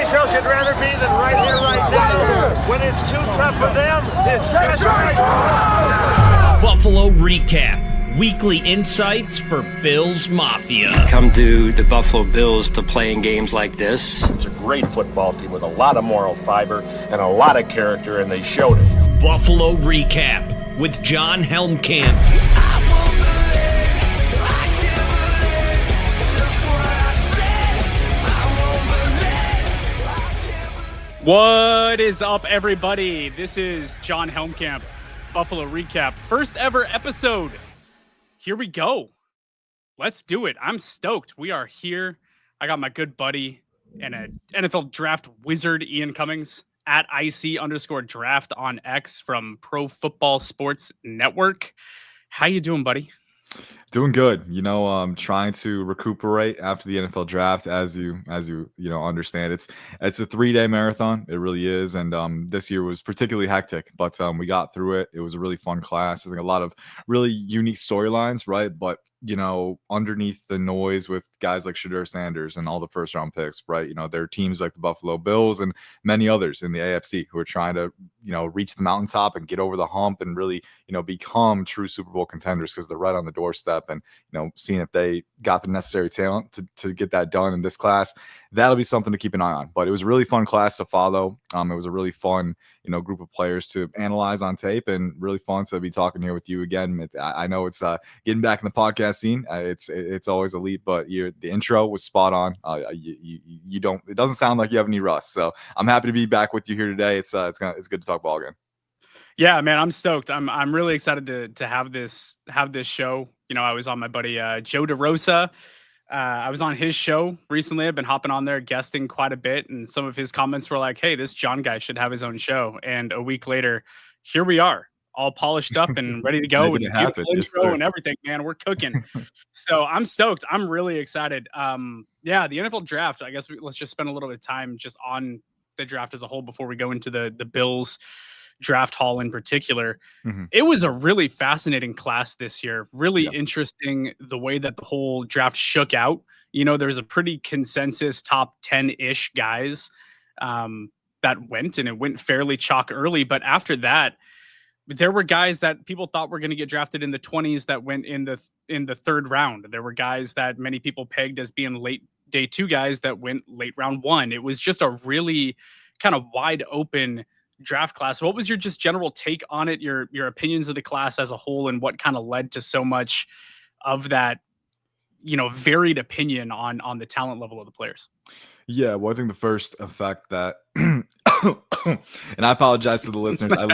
show should rather be than right here, right now. When it's too tough for them, it's just right. Buffalo Recap. Weekly insights for Bills Mafia. Come to the Buffalo Bills to playing games like this. It's a great football team with a lot of moral fiber and a lot of character, and they showed it. Buffalo Recap with Jon Helmkamp. What is up, everybody? This is Jon Helmkamp, Buffalo Recap. First ever episode. Here we go. Let's do it. I'm stoked. We are here. I got my good buddy and an NFL draft wizard, Ian Cummings, at IC_draft on X from Pro Football Sports Network. How you doing, buddy? Doing good. I'm trying to recuperate after the NFL draft, as you understand. It's a 3-day marathon. It really is. And this year was particularly hectic, but we got through it. It was a really fun class. I think a lot of really unique storylines, right? But underneath the noise with guys like Shedeur Sanders and all the first round picks, right? There are teams like the Buffalo Bills and many others in the AFC who are trying to, reach the mountaintop and get over the hump and really, become true Super Bowl contenders because they're right on the doorstep. And, seeing if they got the necessary talent to get that done in this class, that'll be something to keep an eye on. But it was a really fun class to follow. It was a really fun, group of players to analyze on tape, and really fun to be talking here with you again. I know it's getting back in the podcast scene. It's always elite, but the intro was spot on. It doesn't sound like you have any rust. So I'm happy to be back with you here today. It's good to talk ball again. Yeah, man, I'm stoked. I'm really excited to have this show. I was on my buddy Joe DeRosa. I was on his show recently. I've been hopping on there, guesting quite a bit, and some of his comments were like, "Hey, this John guy should have his own show." And a week later, here we are, all polished up and ready to go, and intro and everything. Man, we're cooking. So I'm stoked. I'm really excited. The NFL draft. I guess let's just spend a little bit of time just on the draft as a whole before we go into the Bills draft hall in particular. Mm-hmm. It was a really fascinating class this year. Really interesting the way that the whole draft shook out. There's a pretty consensus top 10-ish guys that went, and it went fairly chalk early. But after that, there were guys that people thought were going to get drafted in the 20s that went in the third round. There were guys that many people pegged as being late day 2 guys that went late round 1. It was just a really kind of wide open draft class. What was your just general take on it, your opinions of the class as a whole, and what kind of led to so much of that, varied opinion on the talent level of the players? Yeah, well, I think the first effect that, and I apologize to the listeners. I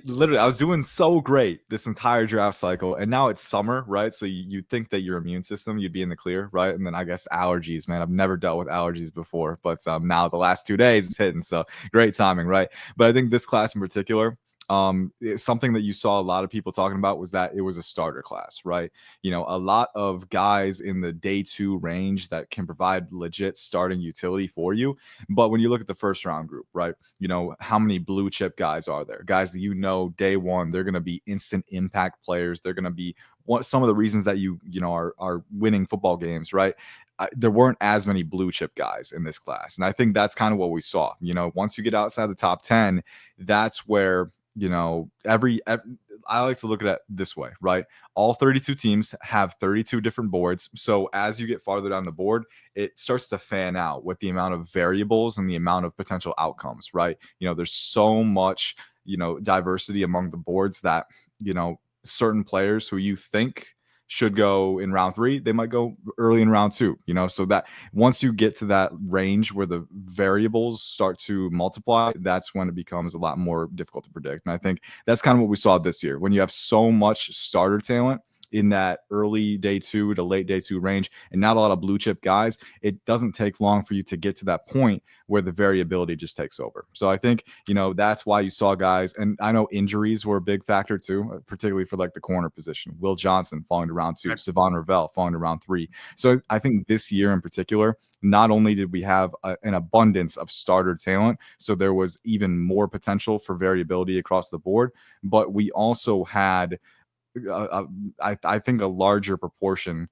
was doing so great this entire draft cycle, and now it's summer, right? So you'd think that your immune system, you'd be in the clear, right? And then I guess allergies, man. I've never dealt with allergies before, but now the last 2 days it's hitting, so great timing, right? But I think this class in particular, something that you saw a lot of people talking about was that it was a starter class, right? A lot of guys in the day 2 range that can provide legit starting utility for you. But when you look at the first round group, right, how many blue chip guys are there? Guys that day 1, they're going to be instant impact players. They're going to be some of the reasons that are winning football games, right? There weren't as many blue chip guys in this class. And I think that's kind of what we saw. Once you get outside the top 10, that's where I like to look at it this way, right? All 32 teams have 32 different boards. So as you get farther down the board, it starts to fan out with the amount of variables and the amount of potential outcomes, right? There's so much, diversity among the boards that, certain players who you think should go in round 3, they might go early in round 2, so that once you get to that range where the variables start to multiply, that's when it becomes a lot more difficult to predict. And I think that's kind of what we saw this year. When you have so much starter talent in that early day 2 to late day 2 range and not a lot of blue chip guys, it doesn't take long for you to get to that point where the variability just takes over. So I think, that's why you saw guys, and I know injuries were a big factor too, particularly for like the corner position. Will Johnson falling to round 2, Savon Ravel falling to round 3. So I think this year in particular, not only did we have an abundance of starter talent, so there was even more potential for variability across the board, but we also had I think a larger proportion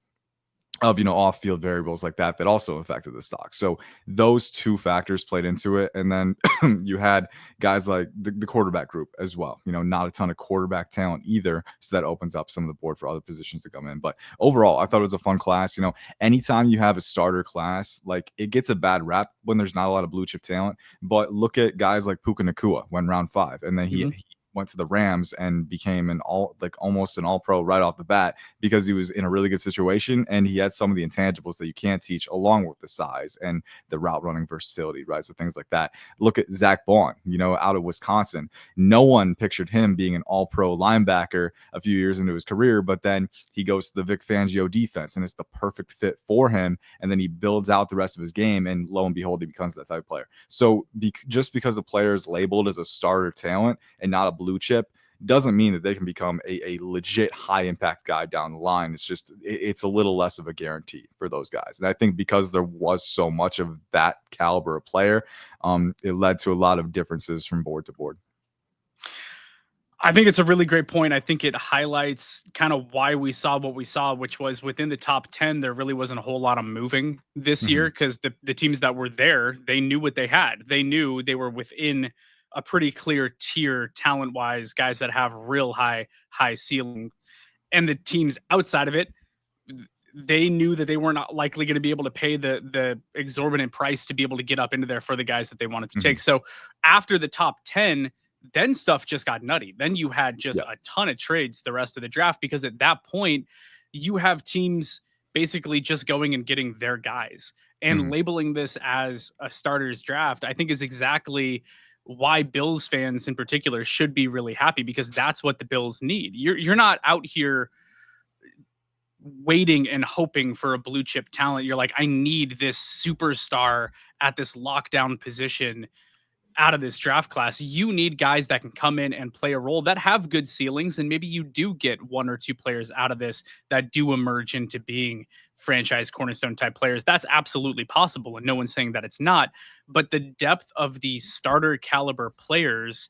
of off-field variables like that also affected the stock. So those two factors played into it, and then you had guys like the quarterback group as well. Not a ton of quarterback talent either, so that opens up some of the board for other positions to come in. But overall, I thought it was a fun class. Anytime you have a starter class, like, it gets a bad rap when there's not a lot of blue chip talent. But look at guys like Puka Nacua, went round 5, and then he went to the Rams and became almost an all-pro right off the bat, because he was in a really good situation and he had some of the intangibles that you can't teach, along with the size and the route running versatility, right? So things like that. Look at Zach Baun, out of Wisconsin. No one pictured him being an all-pro linebacker a few years into his career, but then he goes to the Vic Fangio defense and it's the perfect fit for him. And then he builds out the rest of his game, and lo and behold, he becomes that type of player. So just because a player is labeled as a starter talent and not a blue chip doesn't mean that they can become a legit high impact guy down the line. It's just, it's a little less of a guarantee for those guys. And I think because there was so much of that caliber of player, it led to a lot of differences from board to board. I think it's a really great point. I think it highlights kind of why we saw what we saw, which was within the top 10, there really wasn't a whole lot of moving this year, because the teams that were there, they knew what they had. They knew they were within a pretty clear tier talent-wise, guys that have real high ceiling. And the teams outside of it, they knew that they were not likely going to be able to pay the exorbitant price to be able to get up into there for the guys that they wanted to take. So after the top 10, then stuff just got nutty. Then you had just a ton of trades the rest of the draft, because at that point you have teams basically just going and getting their guys, and labeling this as a starters draft, I think, is exactly why Bills fans in particular should be really happy, because that's what the Bills need. You're not out here waiting and hoping for a blue chip talent. You're like, I need this superstar at this lockdown position out of this draft class. You need guys that can come in and play a role, that have good ceilings, and maybe you do get one or two players out of this that do emerge into being franchise cornerstone type players. That's absolutely possible, and no one's saying that it's not. But the depth of the starter caliber players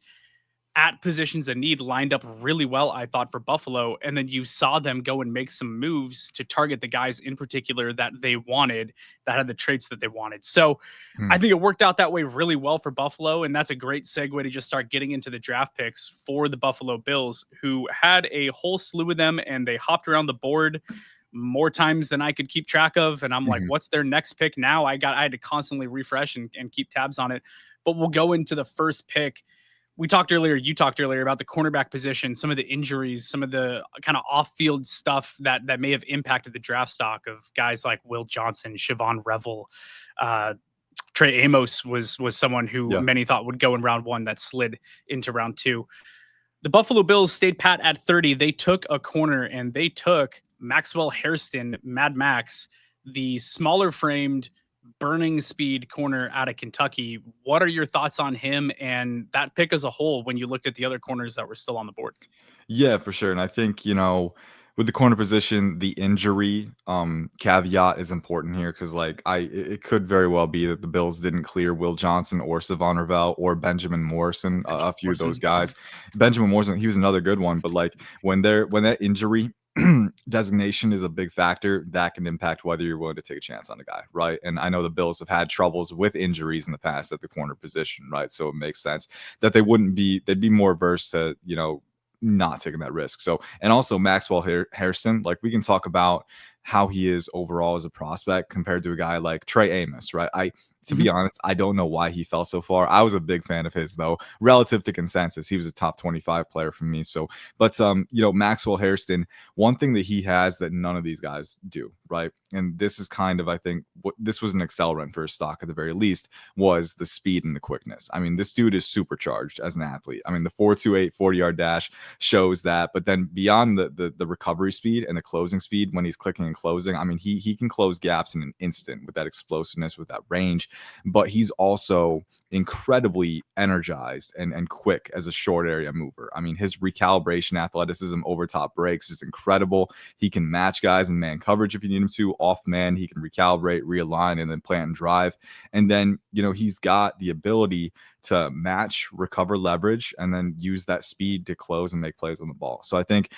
at positions of need lined up really well, I thought, for Buffalo. And then you saw them go and make some moves to target the guys in particular that they wanted, that had the traits that they wanted. So I think it worked out that way really well for Buffalo. And that's a great segue to just start getting into the draft picks for the Buffalo Bills, who had a whole slew of them, and they hopped around the board more times than I could keep track of. And I'm like, what's their next pick now? I had to constantly refresh and keep tabs on it. But we'll go into the first pick. You talked earlier about the cornerback position, some of the injuries, some of the kind of off-field stuff that may have impacted the draft stock of guys like Will Johnson, Siobhan Revel. Trey Amos was someone who many thought would go in round 1 that slid into round 2. The Buffalo Bills stayed pat at 30. They took a corner, and they took Maxwell Hairston, Mad Max, the smaller framed, burning speed corner out of Kentucky. What are your thoughts on him and that pick as a whole when you looked at the other corners that were still on the board? Yeah, for sure. And I think, with the corner position, the injury caveat is important here, because it could very well be that the Bills didn't clear Will Johnson or Savon Ravel or Benjamin Morrison, a few of those guys. Benjamin Morrison, he was another good one, but when that injury designation is a big factor, that can impact whether you're willing to take a chance on a guy, right? And I know the Bills have had troubles with injuries in the past at the corner position, right? So it makes sense that they'd be more averse to, not taking that risk. So, and also Maxwell Hairston, we can talk about how he is overall as a prospect compared to a guy like Trey Amos, right? To be honest, I don't know why he fell so far. I was a big fan of his, though, relative to consensus. He was a top 25 player for me. So, but Maxwell Hairston, one thing that he has that none of these guys do, right? And this is kind of, I think, what this was an accelerant for his stock at the very least, was the speed and the quickness. I mean, this dude is supercharged as an athlete. I mean, the 4.28 40-yard dash shows that. But then beyond the recovery speed and the closing speed when he's clicking and closing, I mean, he can close gaps in an instant with that explosiveness, with that range. But he's also incredibly energized and quick as a short area mover. I mean, his recalibration athleticism over top breaks is incredible. He can match guys in man coverage if you need him to. Off man, he can recalibrate, realign, and then plant and drive. And then, he's got the ability to match, recover leverage, and then use that speed to close and make plays on the ball. So I think,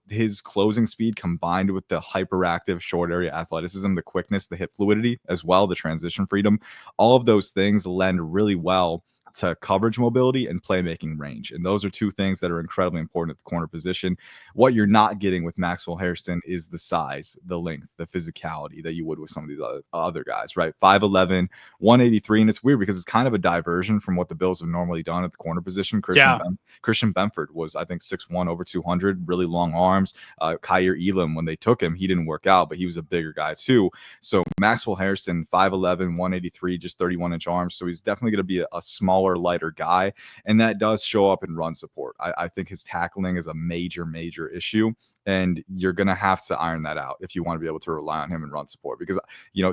his closing speed combined with the hyperactive short area athleticism, the quickness, the hip fluidity as well, the transition freedom, all of those things lend really well to coverage mobility and playmaking range. And those are two things that are incredibly important at the corner position. What you're not getting with Maxwell Hairston is the size, the length, the physicality that you would with some of these other guys, right? 5'11", 183. And it's weird because it's kind of a diversion from what the Bills have normally done at the corner position. Christian Benford was, I think, 6'1", over 200, really long arms. Kyer Elam, when they took him, he didn't work out, but he was a bigger guy too. So Maxwell Hairston, 5'11", 183, just 31-inch arms. So he's definitely going to be a smaller, lighter guy, and that does show up in run support. I think his tackling is a major issue, and you're going to have to iron that out if you want to be able to rely on him in run support, because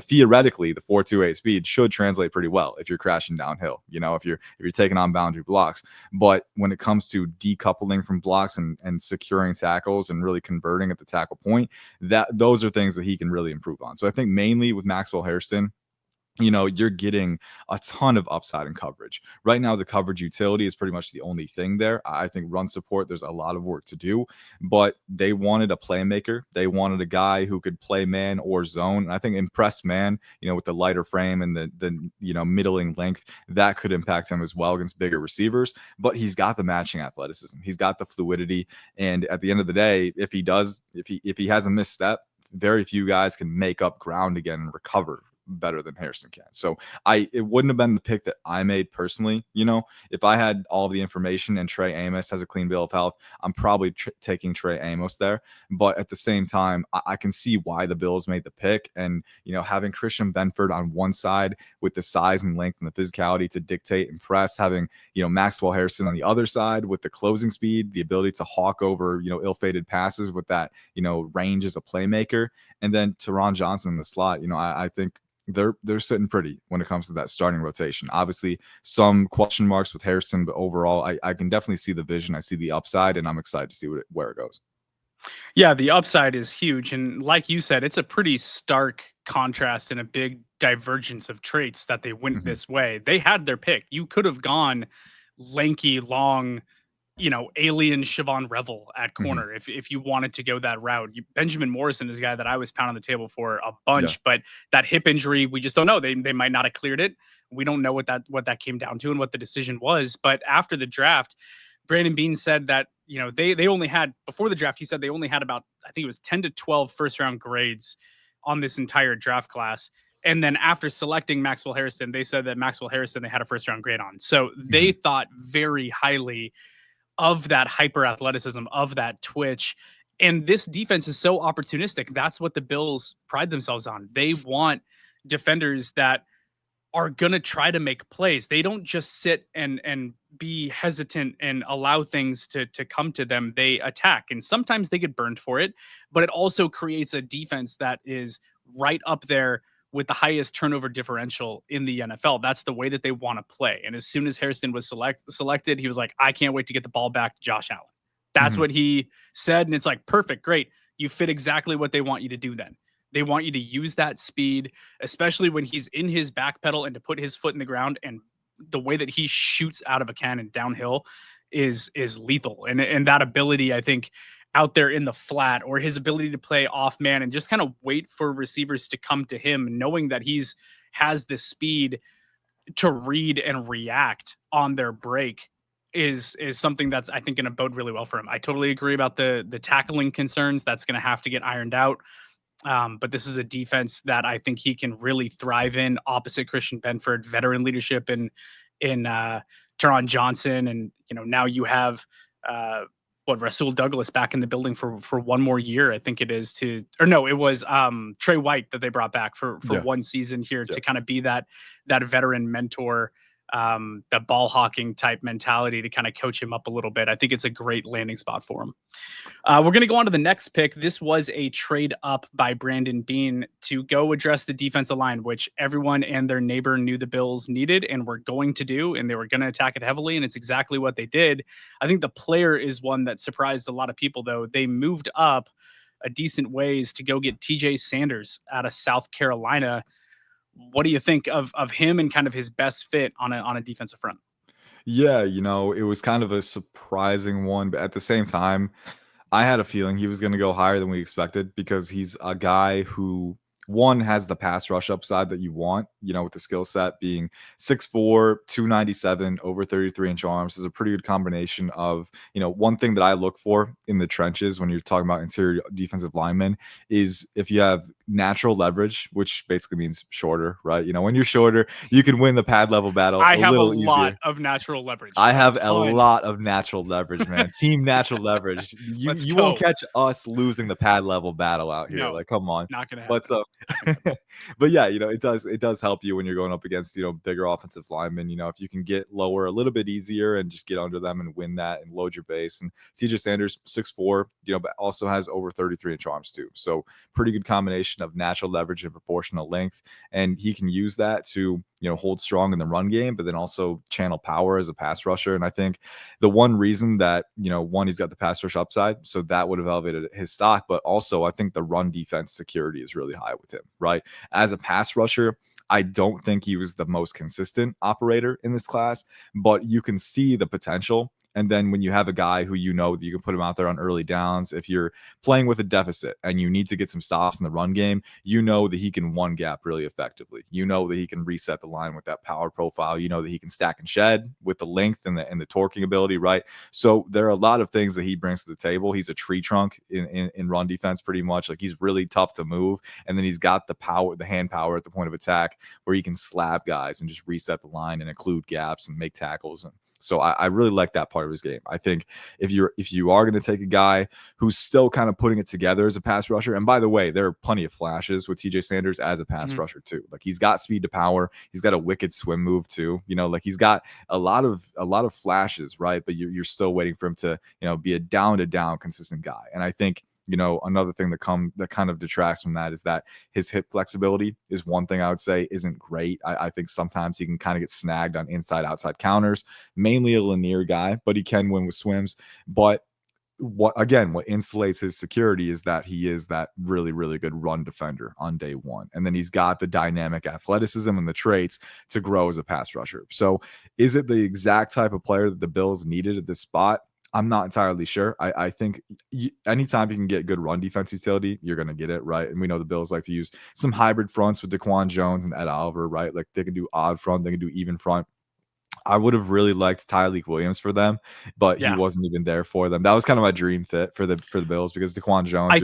theoretically the 4.28 speed should translate pretty well if you're crashing downhill, if you're taking on boundary blocks. But when it comes to decoupling from blocks and securing tackles and really converting at the tackle point, those are things that he can really improve on. So I think mainly with Maxwell Hairston, you're getting a ton of upside in coverage. Right now, the coverage utility is pretty much the only thing there. I think run support, there's a lot of work to do, but they wanted a playmaker. They wanted a guy who could play man or zone. And I think in press man, with the lighter frame and the middling length, that could impact him as well against bigger receivers. But he's got the matching athleticism. He's got the fluidity. And at the end of the day, if he has a misstep, very few guys can make up ground again and recover better than Hairston can. So it wouldn't have been the pick that I made personally. If I had all of the information and Trey Amos has a clean bill of health, I'm probably taking Trey Amos there. But at the same time, I can see why the Bills made the pick. And, having Christian Benford on one side with the size and length and the physicality to dictate and press, having, Maxwell Hairston on the other side with the closing speed, the ability to hawk over, ill-fated passes with that, range as a playmaker. And then Teron Johnson in the slot, I think they're sitting pretty when it comes to that starting rotation. Obviously, some question marks with Hairston, but overall, I can definitely see the vision. I see the upside, and I'm excited to see where it goes. Yeah, the upside is huge. And like you said, it's a pretty stark contrast and a big divergence of traits that they went this way. They had their pick. You could have gone lanky, long, alien Siobhan Revel at corner if you wanted to go that route. Benjamin Morrison is a guy that I was pounding the table for a bunch, but that hip injury, we just don't know. They might not have cleared it. We don't know what that came down to and what the decision was. But after the draft, Brandon Beane said that, they only had, before the draft, he said they only had about, I think it was 10 to 12 first round grades on this entire draft class. And then after selecting Maxwell Hairston, they said that Maxwell Hairston, they had a first round grade on. So they thought very highly of that hyper athleticism, of that twitch. And this defense is so opportunistic. That's what the Bills pride themselves on. They want defenders that are going to try to make plays. They don't just sit and be hesitant and allow things to come to them. They attack, and sometimes they get burned for it, but it also creates a defense that is right up there with the highest turnover differential in the NFL. That's the way that they want to play. And as soon as Hairston was selected, he was like, I can't wait to get the ball back to Josh Allen. That's what he said. And it's like, perfect, great. You fit exactly what they want you to do then. They want you to use that speed, especially when he's in his back pedal, and to put his foot in the ground. And the way that he shoots out of a cannon downhill is lethal. And that ability, I think, out there in the flat, or his ability to play off man and just kind of wait for receivers to come to him, knowing that has the speed to read and react on their break, is something that's, I think, going to bode really well for him. I totally agree about the tackling concerns. That's going to have to get ironed out. But this is a defense that I think he can really thrive in, opposite Christian Benford, veteran leadership in Teron Johnson. And, now you have, Rasul Douglas back in the building for one more year. I think it is it was Trey White that they brought back for one season here to kind of be that veteran mentor the ball hawking type mentality to kind of coach him up a little bit. I think it's a great landing spot for him. We're going to go on to the next pick. This was a trade up by Brandon Beane to go address the defensive line, which everyone and their neighbor knew the Bills needed and were going to do, and they were going to attack it heavily, and it's exactly what they did. I think the player is one that surprised a lot of people, though. They moved up a decent ways to go get TJ Sanders out of South Carolina. What do you think of him and kind of his best fit on a defensive front? Yeah, it was kind of a surprising one, but at the same time, I had a feeling he was going to go higher than we expected because he's a guy who, one, has the pass rush upside that you want, with the skill set being 6'4", 297, over 33-inch arms is a pretty good combination of, one thing that I look for in the trenches when you're talking about interior defensive linemen is if you have natural leverage, which basically means shorter, right? When you're shorter, you can win the pad level battle I a have a little lot easier. of natural leverage. I have a ton. lot of natural leverage, man. Team natural leverage. You won't catch us losing the pad level battle out here. No, Like, come on. not gonna happen. But but yeah, it does help you when you're going up against, bigger offensive linemen. If you can get lower a little bit easier and just get under them and win that and load your base. And TJ Sanders, 6'4", but also has over 33-inch arms too. So pretty good combination of natural leverage and proportional length. And he can use that to, hold strong in the run game, but then also channel power as a pass rusher. And I think the one reason that, one, he's got the pass rush upside, so that would have elevated his stock, but also I think the run defense security is really high with him, right? As a pass rusher, I don't think he was the most consistent operator in this class, but you can see the potential. And then when you have a guy who that you can put him out there on early downs, if you're playing with a deficit and you need to get some stops in the run game, that he can one gap really effectively. That he can reset the line with that power profile. That he can stack and shed with the length and the torquing ability, right? So there are a lot of things that he brings to the table. He's a tree trunk in run defense pretty much. Like, he's really tough to move. And then he's got the power, the hand power at the point of attack where he can slap guys and just reset the line and occlude gaps and make tackles. And so I really like that part of his game. I think if you are going to take a guy who's still kind of putting it together as a pass rusher, and by the way, there are plenty of flashes with TJ Sanders as a pass rusher too. Like, he's got speed to power, he's got a wicked swim move too. Like, he's got a lot of flashes, right? But you're still waiting for him to be a down to down consistent guy. And I think another thing that kind of detracts from that is that his hip flexibility is one thing I would say isn't great. I think sometimes he can kind of get snagged on inside-outside counters, mainly a linear guy, but he can win with swims. But what insulates his security is that he is that really, really good run defender on day one. And then he's got the dynamic athleticism and the traits to grow as a pass rusher. So is it the exact type of player that the Bills needed at this spot? I'm not entirely sure. I think anytime you can get good run defense utility, you're going to get it, right? And we know the Bills like to use some hybrid fronts with Daquan Jones and Ed Oliver, right? Like, they can do odd front, they can do even front. I would have really liked Tyleik Williams for them, but he wasn't even there for them. That was kind of my dream fit for the Bills because Daquan Jones.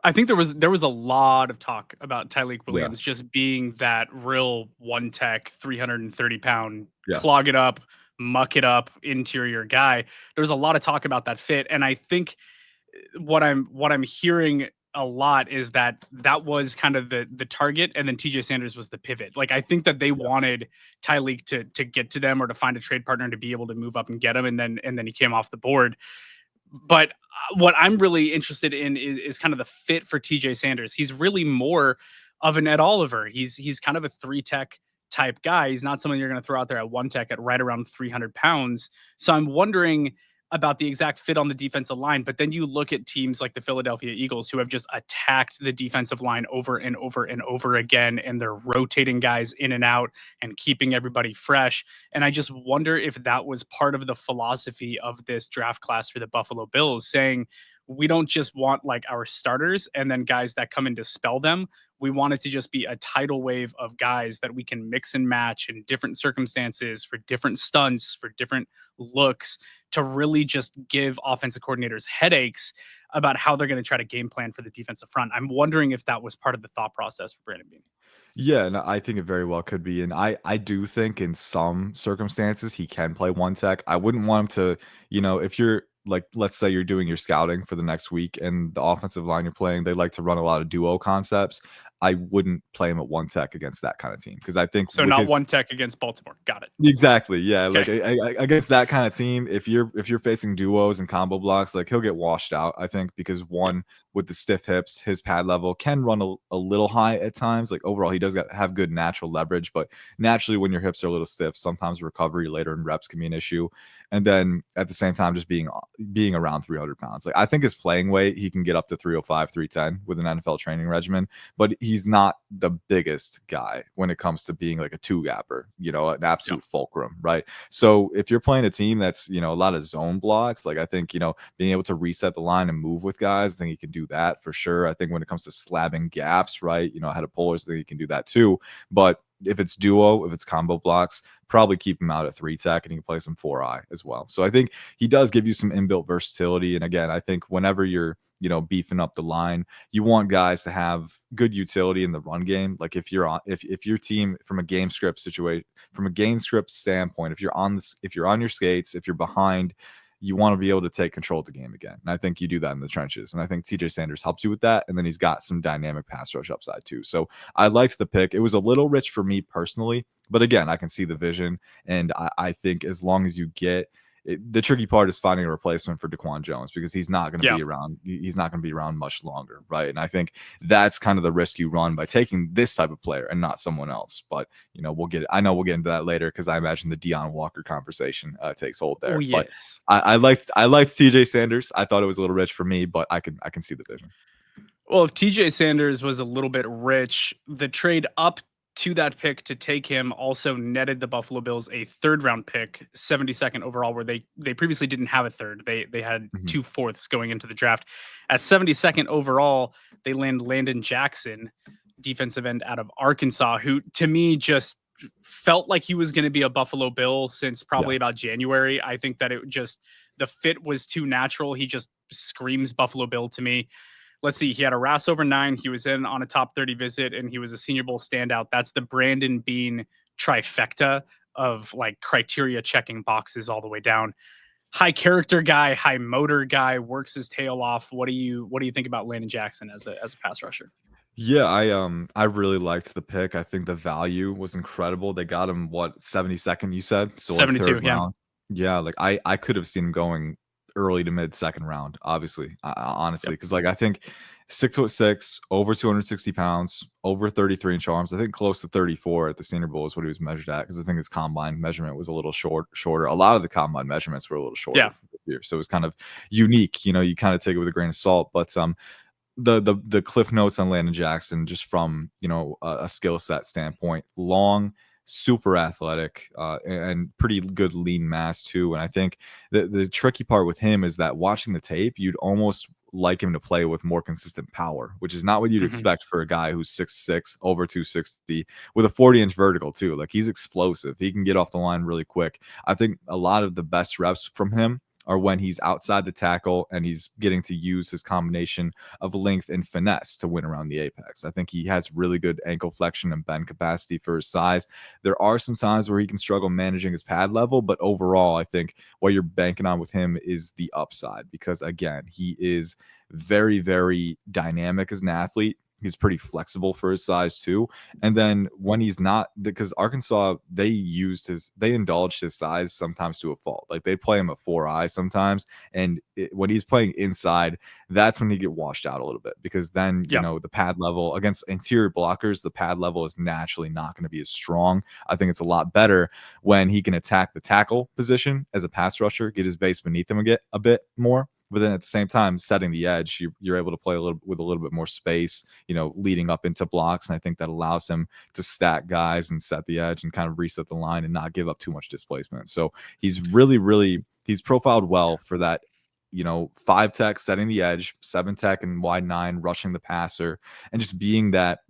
I think there was a lot of talk about Tyleik Williams just being that real one tech, 330-pound, clog it up, muck it up interior guy. There's a lot of talk about that fit, and I think what I'm hearing a lot is that was kind of the target, and then TJ Sanders was the pivot. Like, I think that they wanted Tyleik to get to them or to find a trade partner to be able to move up and get him, and then he came off the board. But what I'm really interested in is kind of the fit for TJ Sanders. He's really more of an Ed Oliver. He's kind of a 3-tech type guy. He's not someone you're going to throw out there at 1-tech at right around 300 pounds. So I'm wondering about the exact fit on the defensive line. But then you look at teams like the Philadelphia Eagles who have just attacked the defensive line over and over and over again, and they're rotating guys in and out and keeping everybody fresh. And I just wonder if that was part of the philosophy of this draft class for the Buffalo Bills, saying, we don't just want like our starters and then guys that come in to spell them. We want it to just be a tidal wave of guys that we can mix and match in different circumstances for different stunts, for different looks, to really just give offensive coordinators headaches about how they're going to try to game plan for the defensive front. I'm wondering if that was part of the thought process for Brandon Beane. Yeah, and I think it very well could be. And I do think in some circumstances he can play 1-tech. I wouldn't want him to, if you're like, let's say you're doing your scouting for the next week and the offensive line you're playing, they like to run a lot of duo concepts. I wouldn't play him at 1 tech against that kind of team, because I think So not 1 tech against Baltimore. Got it. Exactly. Yeah. Okay. Like against that kind of team, if you're facing duos and combo blocks, like he'll get washed out, I think, because one, with the stiff hips, his pad level can run a little high at times. Like overall, he does have good natural leverage, but naturally when your hips are a little stiff, sometimes recovery later in reps can be an issue. And then at the same time, just being around 300 pounds. Like I think his playing weight, he can get up to 305, 310 with an NFL training regimen, but he's not the biggest guy when it comes to being like a two gapper, an absolute fulcrum, right? So if you're playing a team that's, a lot of zone blocks, like I think, being able to reset the line and move with guys, I think he can do that for sure. I think when it comes to slabbing gaps, right, ahead of pullers, I think he can do that too. But if it's duo, if it's combo blocks, probably keep him out at 3 tech, and he can play some 4i as well. So I think he does give you some inbuilt versatility. And again, I think whenever you're, beefing up the line, you want guys to have good utility in the run game. Like if you're on, if your team from a game script standpoint, if you're on your skates, if you're behind, you want to be able to take control of the game again. And I think you do that in the trenches. And I think TJ Sanders helps you with that. And then he's got some dynamic pass rush upside too. So I liked the pick. It was a little rich for me personally, but again, I can see the vision. And I think as long as you get the tricky part is finding a replacement for DaQuan Jones, because he's not going to be around. He's not going to be around much longer, right? And I think that's kind of the risk you run by taking this type of player and not someone else. But we'll get. I know we'll get into that later, because I imagine the Deion Walker conversation takes hold there. Oh, yes. But I liked TJ Sanders. I thought it was a little rich for me, but I can see the vision. Well, if TJ Sanders was a little bit rich, the trade up to that pick to take him also netted the Buffalo Bills a 3rd-round pick, 72nd overall, where they previously didn't have a third. They had 2 fourths going into the draft. At 72nd overall, they land Landon Jackson, defensive end out of Arkansas, who to me just felt like he was going to be a Buffalo Bill since probably about January. I think that the fit was too natural. He just screams Buffalo Bill to me. Let's see. He had a RAS over 9. He was in on a top 30 visit, and he was a Senior Bowl standout. That's the Brandon Beane trifecta of like criteria checking boxes all the way down. High character guy, high motor guy, works his tail off. What do you think about Landon Jackson as a pass rusher? Yeah, I really liked the pick. I think the value was incredible. They got him 72nd, you said? So 72, like 3rd round. Yeah, like I could have seen him going early to mid 2nd round, obviously, honestly, because like I think 6'6", over 260 pounds, over 33-inch arms. I think close to 34 at the Senior Bowl is what he was measured at, because I think his combine measurement was a little shorter. A lot of the combine measurements were a little shorter this year, so it was kind of unique. You kind of take it with a grain of salt, but the cliff notes on Landon Jackson, just from a skill set standpoint: long, super athletic, and pretty good lean mass too. And I think the tricky part with him is that watching the tape, you'd almost like him to play with more consistent power, which is not what you'd expect for a guy who's 6'6", over 260, with a 40-inch vertical too. Like he's explosive. He can get off the line really quick. I think a lot of the best reps from him are when he's outside the tackle and he's getting to use his combination of length and finesse to win around the apex. I think he has really good ankle flexion and bend capacity for his size. There are some times where he can struggle managing his pad level, but overall, I think what you're banking on with him is the upside, because again, he is very, very dynamic as an athlete. He's pretty flexible for his size too. And then when he's not, because Arkansas, they indulged his size sometimes to a fault. Like they play him at 4i sometimes. And when he's playing inside, that's when he get washed out a little bit, because then, the pad level against interior blockers, the pad level is naturally not going to be as strong. I think it's a lot better when he can attack the tackle position as a pass rusher, get his base beneath him a bit more. But then at the same time, setting the edge, you're able to play with a little bit more space, leading up into blocks. And I think that allows him to stack guys and set the edge and kind of reset the line and not give up too much displacement. So he's he's profiled well for that, 5 tech setting the edge, 7 tech and wide 9 rushing the passer, and just being that,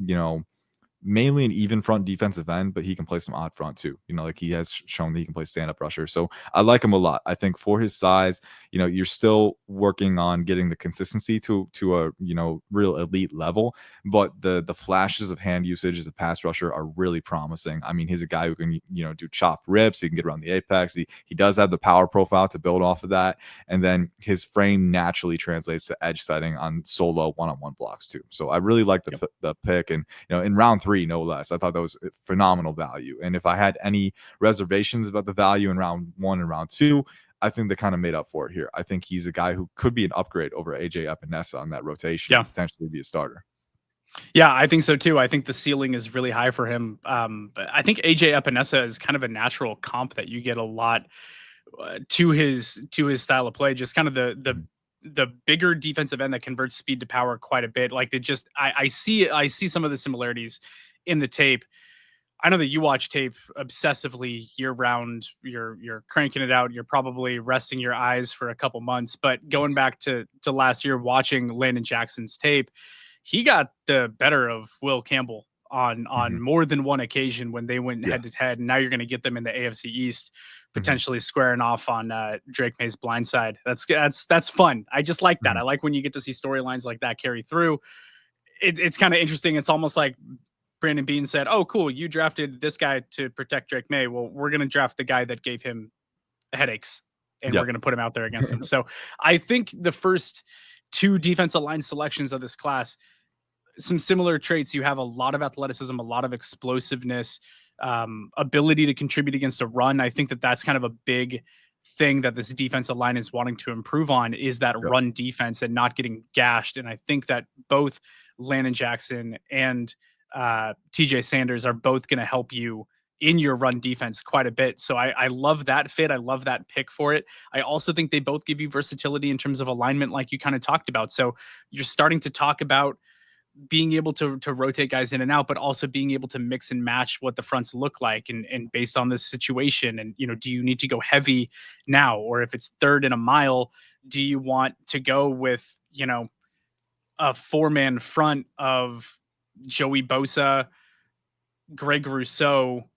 mainly an even front defensive end, but he can play some odd front too. You know, like he has shown that he can play stand-up rusher. So I like him a lot. I think for his size, you know, you're still working on getting the consistency to a, you know, real elite level, but the flashes of hand usage as a pass rusher are really promising. I mean, he's a guy who can, you know, do chop rips, he can get around the apex. He does have the power profile to build off of that. And then his frame naturally translates to edge setting on solo one-on-one blocks too. So I really like the pick. And, you know, in round 3, no less, I thought that was phenomenal value. And if I had any reservations about the value in round 1 and round 2, I think they kind of made up for it here. I think he's a guy who could be an upgrade over AJ Epinesa on that rotation, and potentially be a starter. Yeah, I think so too. I think the ceiling is really high for him. But I think AJ Epinesa is kind of a natural comp that you get a lot to his style of play. Just kind of the bigger defensive end that converts speed to power quite a bit. Like they just, I see some of the similarities in the tape. I know that you watch tape obsessively year round. You're cranking it out. You're probably resting your eyes for a couple months. But going back to last year, watching Landon Jackson's tape, he got the better of Will Campbell on more than one occasion when they went head to head. And now you're going to get them in the AFC East, potentially squaring off on Drake May's blind side. That's fun. I just like that. I like when you get to see storylines like that carry through. It's kind of interesting. It's almost like Brandon Beane said, "Oh, cool, you drafted this guy to protect Drake May. Well, we're going to draft the guy that gave him headaches, and we're going to put him out there against him." So I think the first 2 defensive line selections of this class, some similar traits. You have a lot of athleticism, a lot of explosiveness, ability to contribute against a run. I think that that's kind of a big thing that this defensive line is wanting to improve on, is that run defense and not getting gashed. And I think that both Landon Jackson and TJ Sanders are both going to help you in your run defense quite a bit. So I love that fit. I love that pick for it. I also think they both give you versatility in terms of alignment, like you kind of talked about. So you're starting to talk about being able to rotate guys in and out, but also being able to mix and match what the fronts look like and based on this situation. And, you know, do you need to go heavy now? Or if it's 3rd and a mile, do you want to go with, you know, a 4-man front of Joey Bosa, Greg Rousseau,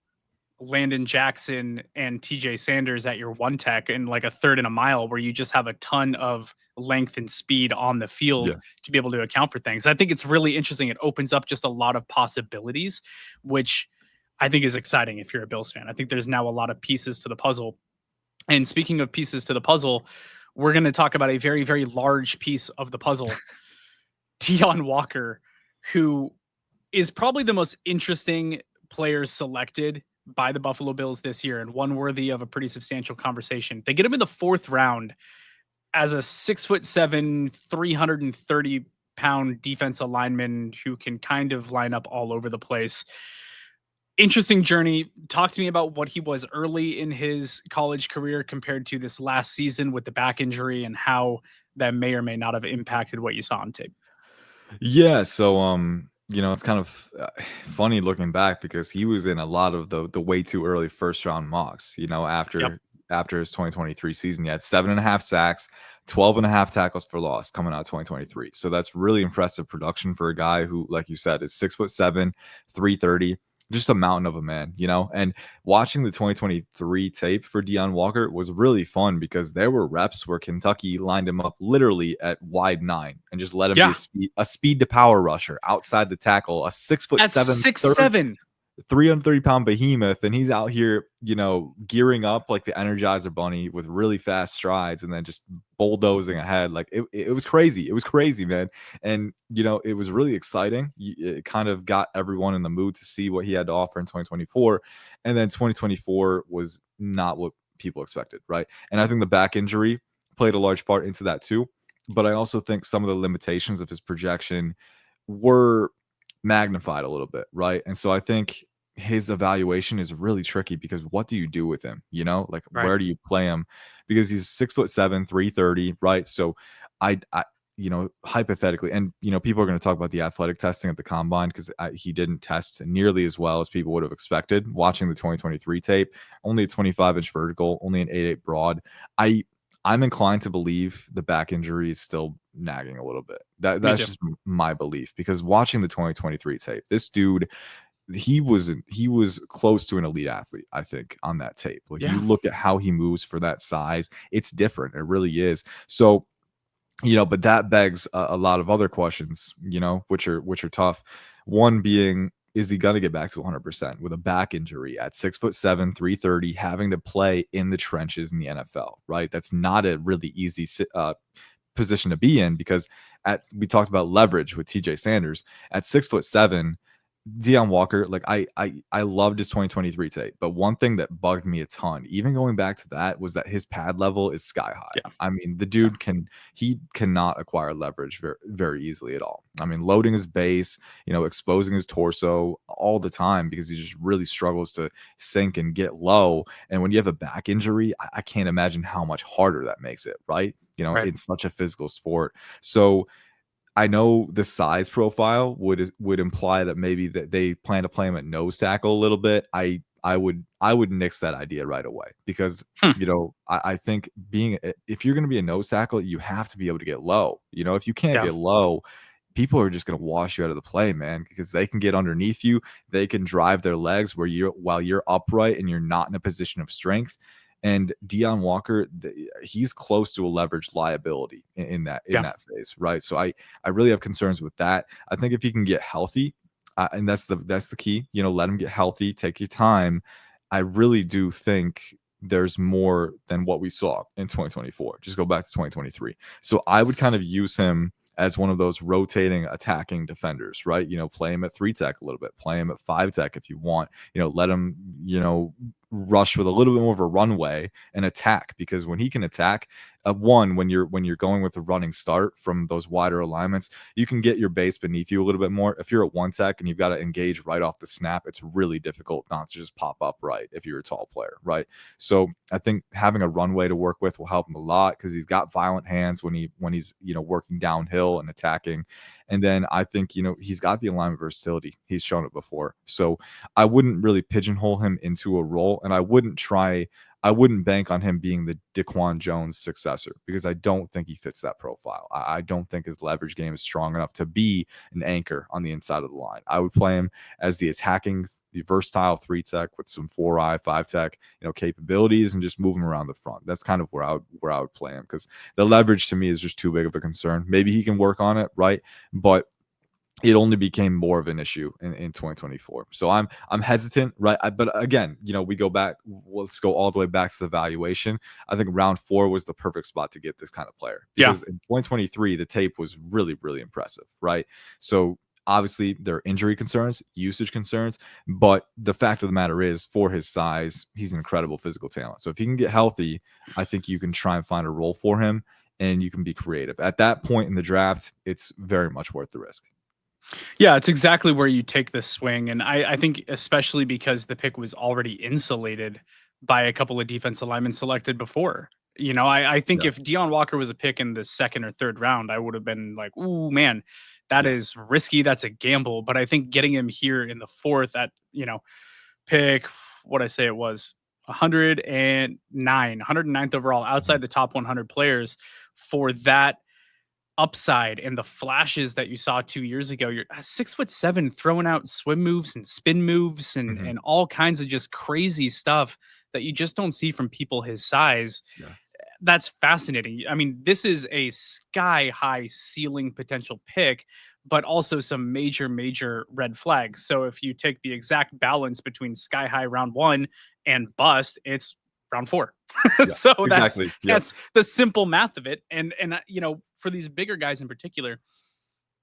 Landon Jackson, and TJ Sanders at your 1 tech, and like a 3rd and a mile where you just have a ton of length and speed on the field to be able to account for things. I think it's really interesting. It opens up just a lot of possibilities, which I think is exciting if you're a Bills fan. I think there's now a lot of pieces to the puzzle. And speaking of pieces to the puzzle, we're going to talk about a very, very large piece of the puzzle, Deone Walker, who is probably the most interesting player selected by the Buffalo Bills this year, and one worthy of a pretty substantial conversation. They get him in the 4th round as a 6'7", 330-pound defensive lineman who can kind of line up all over the place. Interesting journey. Talk to me about what he was early in his college career compared to this last season with the back injury, and how that may or may not have impacted what you saw on tape. Yeah. So, you know, it's kind of funny looking back because he was in a lot of the way too early 1st-round mocks, you know, after his 2023 season. He had 7.5 sacks, 12.5 tackles for loss coming out of 2023. So that's really impressive production for a guy who, like you said, is 6'7", 330. Just a mountain of a man, you know. And watching the 2023 tape for Deone Walker was really fun because there were reps where Kentucky lined him up literally at wide 9 and just let him be a speed to power rusher outside the tackle, a 6'7", 330-pound behemoth, and he's out here, you know, gearing up like the Energizer Bunny with really fast strides and then just bulldozing ahead. Like it was crazy. It was crazy, man. And, you know, it was really exciting. It kind of got everyone in the mood to see what he had to offer in 2024. And then 2024 was not what people expected, right? And I think the back injury played a large part into that too. But I also think some of the limitations of his projection were magnified a little bit, right? And so I think his evaluation is really tricky because what do you do with him? You know, like where do you play him? Because he's 6'7", 330, right? So I you know, hypothetically, and you know, people are going to talk about the athletic testing at the combine because he didn't test nearly as well as people would have expected. Watching the 2023 tape, only a 25-inch vertical, only an 8'8" broad. I'm inclined to believe the back injury is still nagging a little bit. That's just my belief because watching the 2023 tape, this dude he was close to an elite athlete, I think, on that tape. Like Yeah. you look at how he moves for that size, it's different. It really is. So, but that begs a lot of other questions, which are tough. One being, is he going to get back to 100% with a back injury at 6'7", 330, having to play in the trenches in the NFL, right? That's not a really easy position to be in, because we talked about leverage with TJ Sanders at 6'7". Deion Walker, like I loved his 2023 tape, but one thing that bugged me a ton, even going back to that, was that his pad level is sky high. Yeah. I mean, the dude cannot acquire leverage very, very easily at all. I mean, loading his base, exposing his torso all the time, because he just really struggles to sink and get low. And when you have a back injury, I can't imagine how much harder that makes it, right? Right. It's such a physical sport. So I know the size profile would imply that maybe that they plan to play him at nose tackle a little bit. I would nix that idea right away, because I think if you're going to be a nose tackle, you have to be able to get low. If you can't get low, people are just going to wash you out of the play, man, because they can get underneath you. They can drive their legs while you're upright and you're not in a position of strength. And Deion Walker, he's close to a leveraged liability in that phase, right? So I really have concerns with that. I think if he can get healthy, and that's the key, let him get healthy, take your time. I really do think there's more than what we saw in 2024. Just go back to 2023. So I would kind of use him as one of those rotating attacking defenders, right? Play him at 3 tech a little bit, play him at 5 tech if you want, let him, rush with a little bit more of a runway and attack, because when he can attack, when you're going with a running start from those wider alignments, you can get your base beneath you a little bit more. If you're at 1 tech and you've got to engage right off the snap, it's really difficult not to just pop up right if you're a tall player, right? So I think having a runway to work with will help him a lot, because he's got violent hands when he's working downhill and attacking. And then I think he's got the alignment versatility. He's shown it before. So I wouldn't really pigeonhole him into a role, and I wouldn't bank on him being the Daquan Jones successor, because I don't think he fits that profile. I don't think his leverage game is strong enough to be an anchor on the inside of the line. I would play him as the versatile 3 tech with some 4-eye, 5 tech, capabilities, and just move him around the front. That's kind of where I would play him, because the leverage to me is just too big of a concern. Maybe he can work on it, right? But it only became more of an issue in 2024. So I'm hesitant, right? But again, we go back. Let's go all the way back to the valuation. I think round 4 was the perfect spot to get this kind of player, because in 2023 the tape was really, really impressive, right? So obviously there are injury concerns, usage concerns, but the fact of the matter is, for his size, he's an incredible physical talent. So if he can get healthy, I think you can try and find a role for him, and you can be creative. At that point in the draft, it's very much worth the risk. Yeah, it's exactly where you take the swing. And I think especially because the pick was already insulated by a couple of defensive linemen selected before. I think if Deion Walker was a pick in the 2nd or 3rd round, I would have been like, ooh, man, that is risky. That's a gamble. But I think getting him here in the 4th at, pick, what I say it was, 109th overall, outside the top 100 players, for that upside and the flashes that you saw 2 years ago. You're 6'7", throwing out swim moves and spin moves and all kinds of just crazy stuff that you just don't see from people his size. Yeah. That's fascinating. I mean, this is a sky high ceiling potential pick, but also some major red flags. So if you take the exact balance between sky high round 1 and bust, it's round 4. So exactly. That's the simple math of it. And for these bigger guys in particular,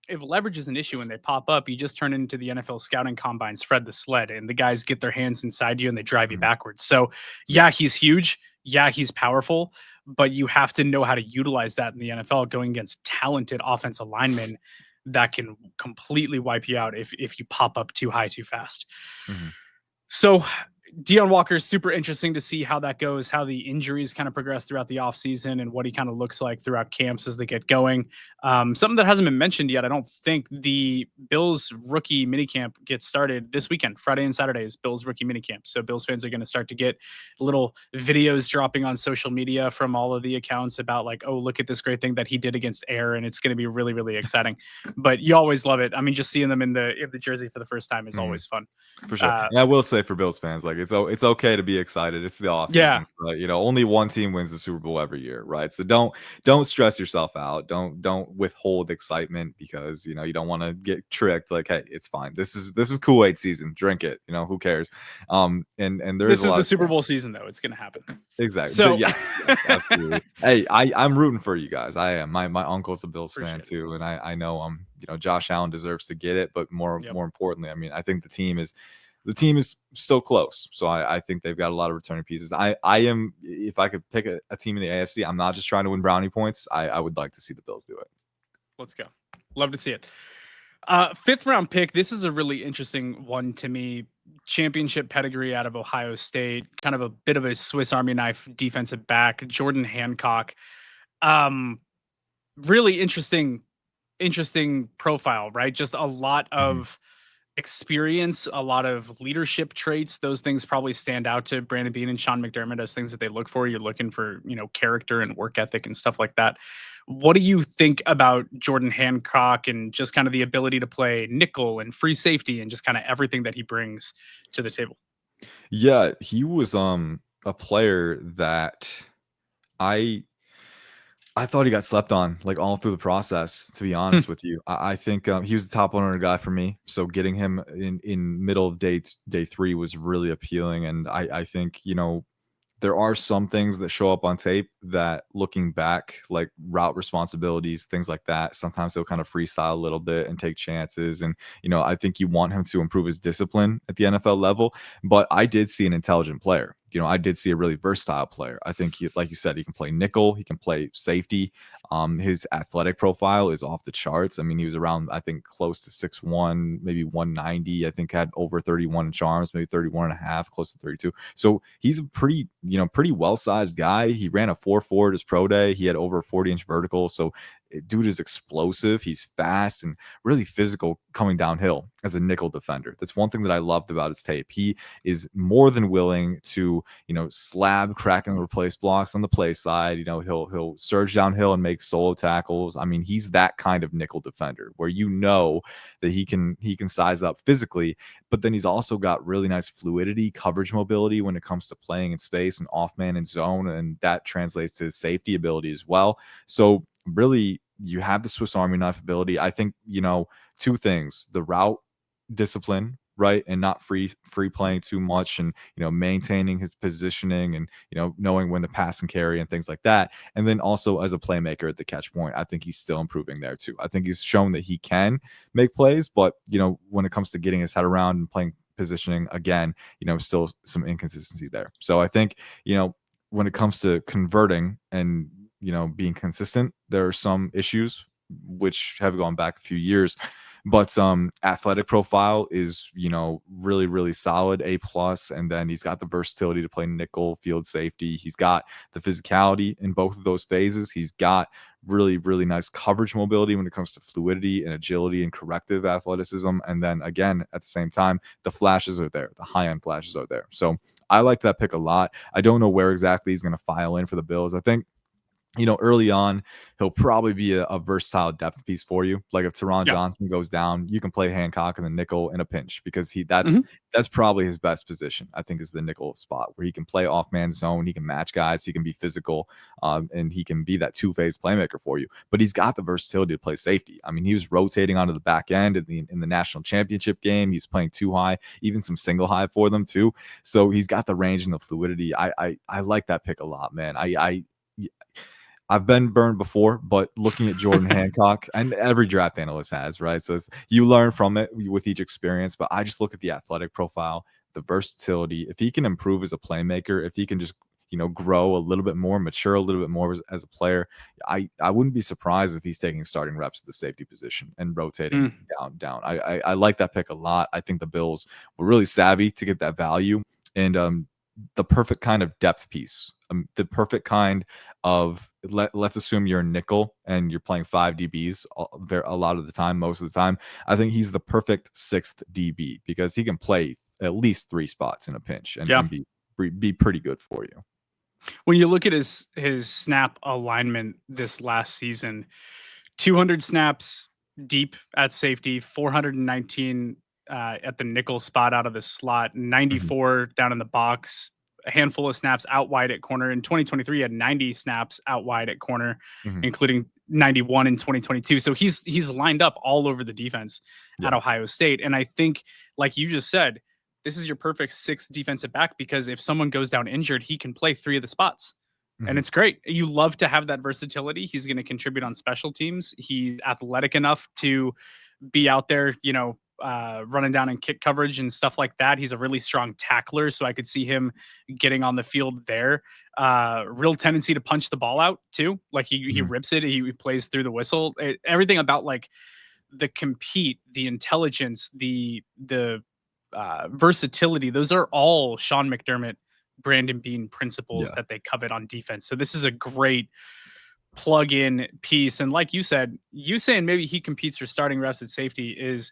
if leverage is an issue and they pop up, you just turn into the NFL scouting combines, Fred the Sled, and the guys get their hands inside you and they drive you backwards. So yeah, he's huge. Yeah, he's powerful, but you have to know how to utilize that in the NFL, going against talented offensive linemen that can completely wipe you out if you pop up too high too fast. So Deon Walker is super interesting to see how that goes, how the injuries kind of progress throughout the offseason and what he kind of looks like throughout camps as they get going. Something that hasn't been mentioned yet, I don't think, the Bills rookie minicamp gets started this weekend. Friday and Saturday is Bills rookie minicamp. So Bills fans are going to start to get little videos dropping on social media from all of the accounts about like, oh, look at this great thing that he did against Air. And it's going to be really, really exciting. But you always love it. I mean, just seeing them in the jersey for the first time is always fun. For sure. And I will say for Bills fans, like it's okay to be excited. It's the offseason. Yeah. Right? You know, only one team wins the Super Bowl every year, right? So don't stress yourself out. Don't withhold excitement because you know you don't want to get tricked. Like, hey, it's fine. This is Kool-Aid season. Drink it. You know, who cares? And this is the Super Bowl season, though. It's gonna happen. Exactly. So yes, absolutely. Hey, I'm rooting for you guys. I am. My uncle's a Bills fan too, and I know you know Josh Allen deserves to get it, but more importantly, I mean, I think the team is still close. So I think they've got a lot of returning pieces. I am, if I could pick a team in the AFC, I'm not just trying to win brownie points. I would like to see the Bills do it. Let's go. Love to see it. 5th round pick. This is a really interesting one to me. Championship pedigree out of Ohio State, kind of a bit of a Swiss Army knife defensive back, Jordan Hancock. Really interesting profile, right? Just a lot of experience, a lot of leadership traits. Those things probably stand out to Brandon Beane and Sean McDermott as things that they look for. You're looking for, you know, character and work ethic and stuff like that. What do you think about Jordan Hancock and just kind of the ability to play nickel and free safety and just kind of everything that he brings to the table? Yeah, he was a player that I thought he got slept on like all through the process, to be honest with you. I think he was the top 100 guy for me. So getting him in middle of day 3 was really appealing. And I think, you know, there are some things that show up on tape that looking back, like route responsibilities, things like that, sometimes they'll kind of freestyle a little bit and take chances. And, you know, I think you want him to improve his discipline at the NFL level. But I did see an intelligent player. You know, I did see a really versatile player. I think, like you said, he can play nickel, he can play safety. His athletic profile is off the charts. I mean, he was around, I think, close to 6'1", maybe 190. I think had over 31 inch arms, maybe 31 and a half, close to 32. So he's a pretty well-sized guy. He ran a 4.4 at his pro day. He had over 40-inch vertical. So dude is explosive. He's fast and really physical coming downhill as a nickel defender. That's one thing that I loved about his tape. He is more than willing to, you know, slab, crack, and replace blocks on the play side. You know, he'll surge downhill and make solo tackles. I mean, he's that kind of nickel defender where you know that he can size up physically, but then he's also got really nice fluidity, coverage mobility when it comes to playing in space and off man and zone, and that translates to his safety ability as well. So really, you have the Swiss Army knife ability. I think, you know, two things: the route discipline, right, and not free playing too much, and, you know, maintaining his positioning, and, you know, knowing when to pass and carry and things like that. And then also as a playmaker at the catch point, I think he's still improving there too. I think he's shown that he can make plays, but, you know, when it comes to getting his head around and playing positioning, again, you know, still some inconsistency there. So I think, you know, when it comes to converting and, you know, being consistent, there are some issues which have gone back a few years, but athletic profile is, you know, really solid, A+. And then he's got the versatility to play nickel, field safety. He's got the physicality in both of those phases. He's got really nice coverage mobility when it comes to fluidity and agility and corrective athleticism. And then again, at the same time, the flashes are there. The high-end flashes are there. So I like that pick a lot. I don't know where exactly he's going to file in for the Bills. I think, you know, early on, he'll probably be a versatile depth piece for you. Like if Teron Johnson goes down, you can play Hancock in the nickel in a pinch, because that's probably his best position, I think, is the nickel spot, where he can play off man zone, he can match guys, he can be physical, and he can be that two-phase playmaker for you. But he's got the versatility to play safety. I mean, he was rotating onto the back end in the national championship game. He's playing two high, even some single high for them too. So he's got the range and the fluidity. I like that pick a lot, man. I've been burned before, but looking at Jordan Hancock, and every draft analyst has, right? So you learn from it with each experience, but I just look at the athletic profile, the versatility. If he can improve as a playmaker, if he can just, you know, grow a little bit more, mature a little bit more as a player, I wouldn't be surprised if he's taking starting reps at the safety position and rotating down. I like that pick a lot. I think the Bills were really savvy to get that value. and the perfect kind of depth piece, the perfect kind of let's assume you're a nickel and you're playing 5 DBs a lot of the time, most of the time. I think he's the perfect 6th DB because he can play at least 3 spots in a pinch and be pretty good for you. When you look at his snap alignment this last season, 200 snaps deep at safety, 419 at the nickel spot out of the slot, 94 down in the box, a handful of snaps out wide at corner. In 2023, he had 90 snaps out wide at corner, including 91 in 2022. So he's lined up all over the defense at Ohio State. And I think, like you just said, this is your perfect 6th defensive back because if someone goes down injured, he can play 3 of the spots. And it's great. You love to have that versatility. He's going to contribute on special teams. He's athletic enough to be out there, running down in kick coverage and stuff like that. He's a really strong tackler, so I could see him getting on the field there. Real tendency to punch the ball out too. Like he rips it. He plays through the whistle. Everything about like the compete, the intelligence, the versatility. Those are all Sean McDermott, Brandon Beane principles that they covet on defense. So this is a great plug-in piece. And like you said, you saying maybe he competes for starting reps at safety is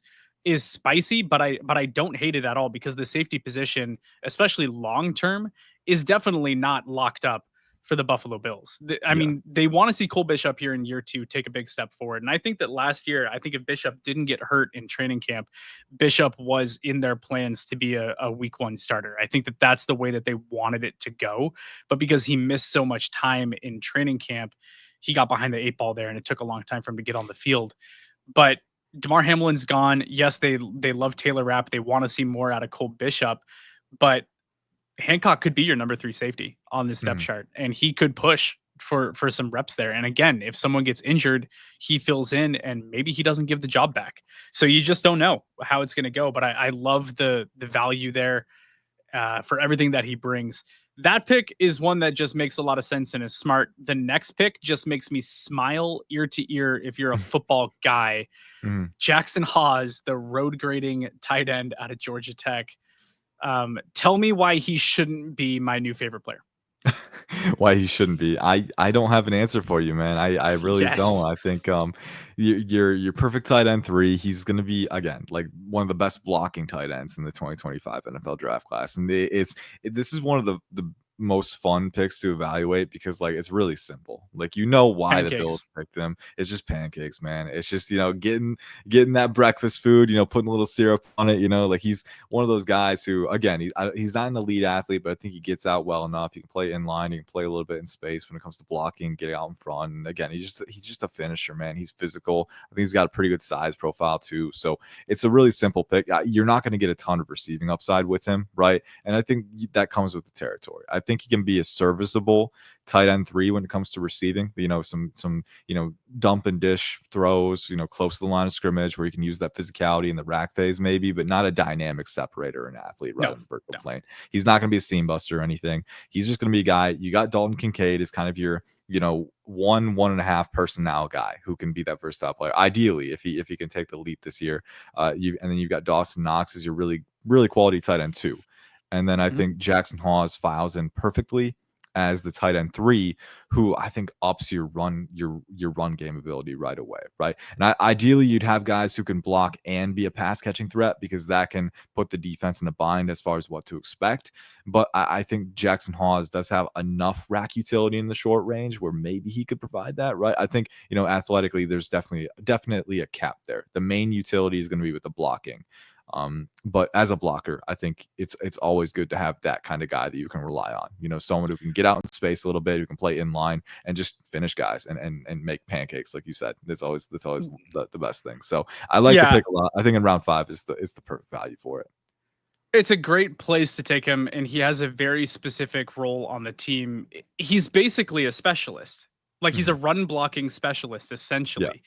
spicy, but I don't hate it at all because the safety position, especially long-term, is definitely not locked up for the Buffalo Bills. I mean, they want to see Cole Bishop here in year 2 take a big step forward. And I think that last year, if Bishop didn't get hurt in training camp, Bishop was in their plans to be a week 1 starter. I think that that's the way that they wanted it to go. But because he missed so much time in training camp, he got behind the 8 ball there and it took a long time for him to get on the field. But DeMar Hamlin's gone. Yes, they love Taylor Rapp. They want to see more out of Cole Bishop, but Hancock could be your number 3 safety on this depth chart, and he could push for some reps there. And again, if someone gets injured, he fills in, and maybe he doesn't give the job back. So you just don't know how it's going to go. But I love the value there for everything that he brings. That pick is one that just makes a lot of sense and is smart. The next pick just makes me smile ear to ear if you're a football guy. Jackson Hawes, the road grading tight end out of Georgia Tech. Tell me why he shouldn't be my new favorite player. Why he shouldn't be? I don't have an answer for you, man. I really don't. I think your perfect tight end 3. He's going to be, again, like one of the best blocking tight ends in the 2025 NFL draft class, and this is one of the most fun picks to evaluate because like it's really simple. Like why the Bills picked him. It's just pancakes, man. It's just getting that breakfast food, putting a little syrup on it. Like he's one of those guys who, again, he's not an elite athlete, but I think he gets out well enough. He can play in line, he can play a little bit in space when it comes to blocking, getting out in front. And again, he's just a finisher, man. He's physical. I think he's got a pretty good size profile too. So it's a really simple pick. You're not going to get a ton of receiving upside with him, right? And I think that comes with the territory. I think he can be a serviceable tight end 3 when it comes to receiving. Some dump and dish throws, close to the line of scrimmage where you can use that physicality in the rack phase maybe, but not a dynamic separator or an athlete right in the vertical plane. He's not going to be a seam buster or anything. He's just going to be a guy. You got Dalton Kincaid as kind of your 1.5 personnel guy who can be that versatile player. Ideally, if he can take the leap this year, and then you've got Dawson Knox as your really, really quality tight end 2. And then I think Jackson Hawes files in perfectly as the tight end 3, who I think ups your run game ability right away, right? And ideally, you'd have guys who can block and be a pass catching threat because that can put the defense in a bind as far as what to expect. But I think Jackson Hawes does have enough rack utility in the short range where maybe he could provide that, right? I think athletically, there's definitely a cap there. The main utility is going to be with the blocking. But as a blocker, I think it's always good to have that kind of guy that you can rely on. Someone who can get out in space a little bit, who can play in line and just finish guys and make pancakes, like you said. That's always the best thing. So I like the pick a lot. I think in round 5 is the perfect value for it. It's a great place to take him, and he has a very specific role on the team. He's basically a specialist. Like he's a run blocking specialist, essentially.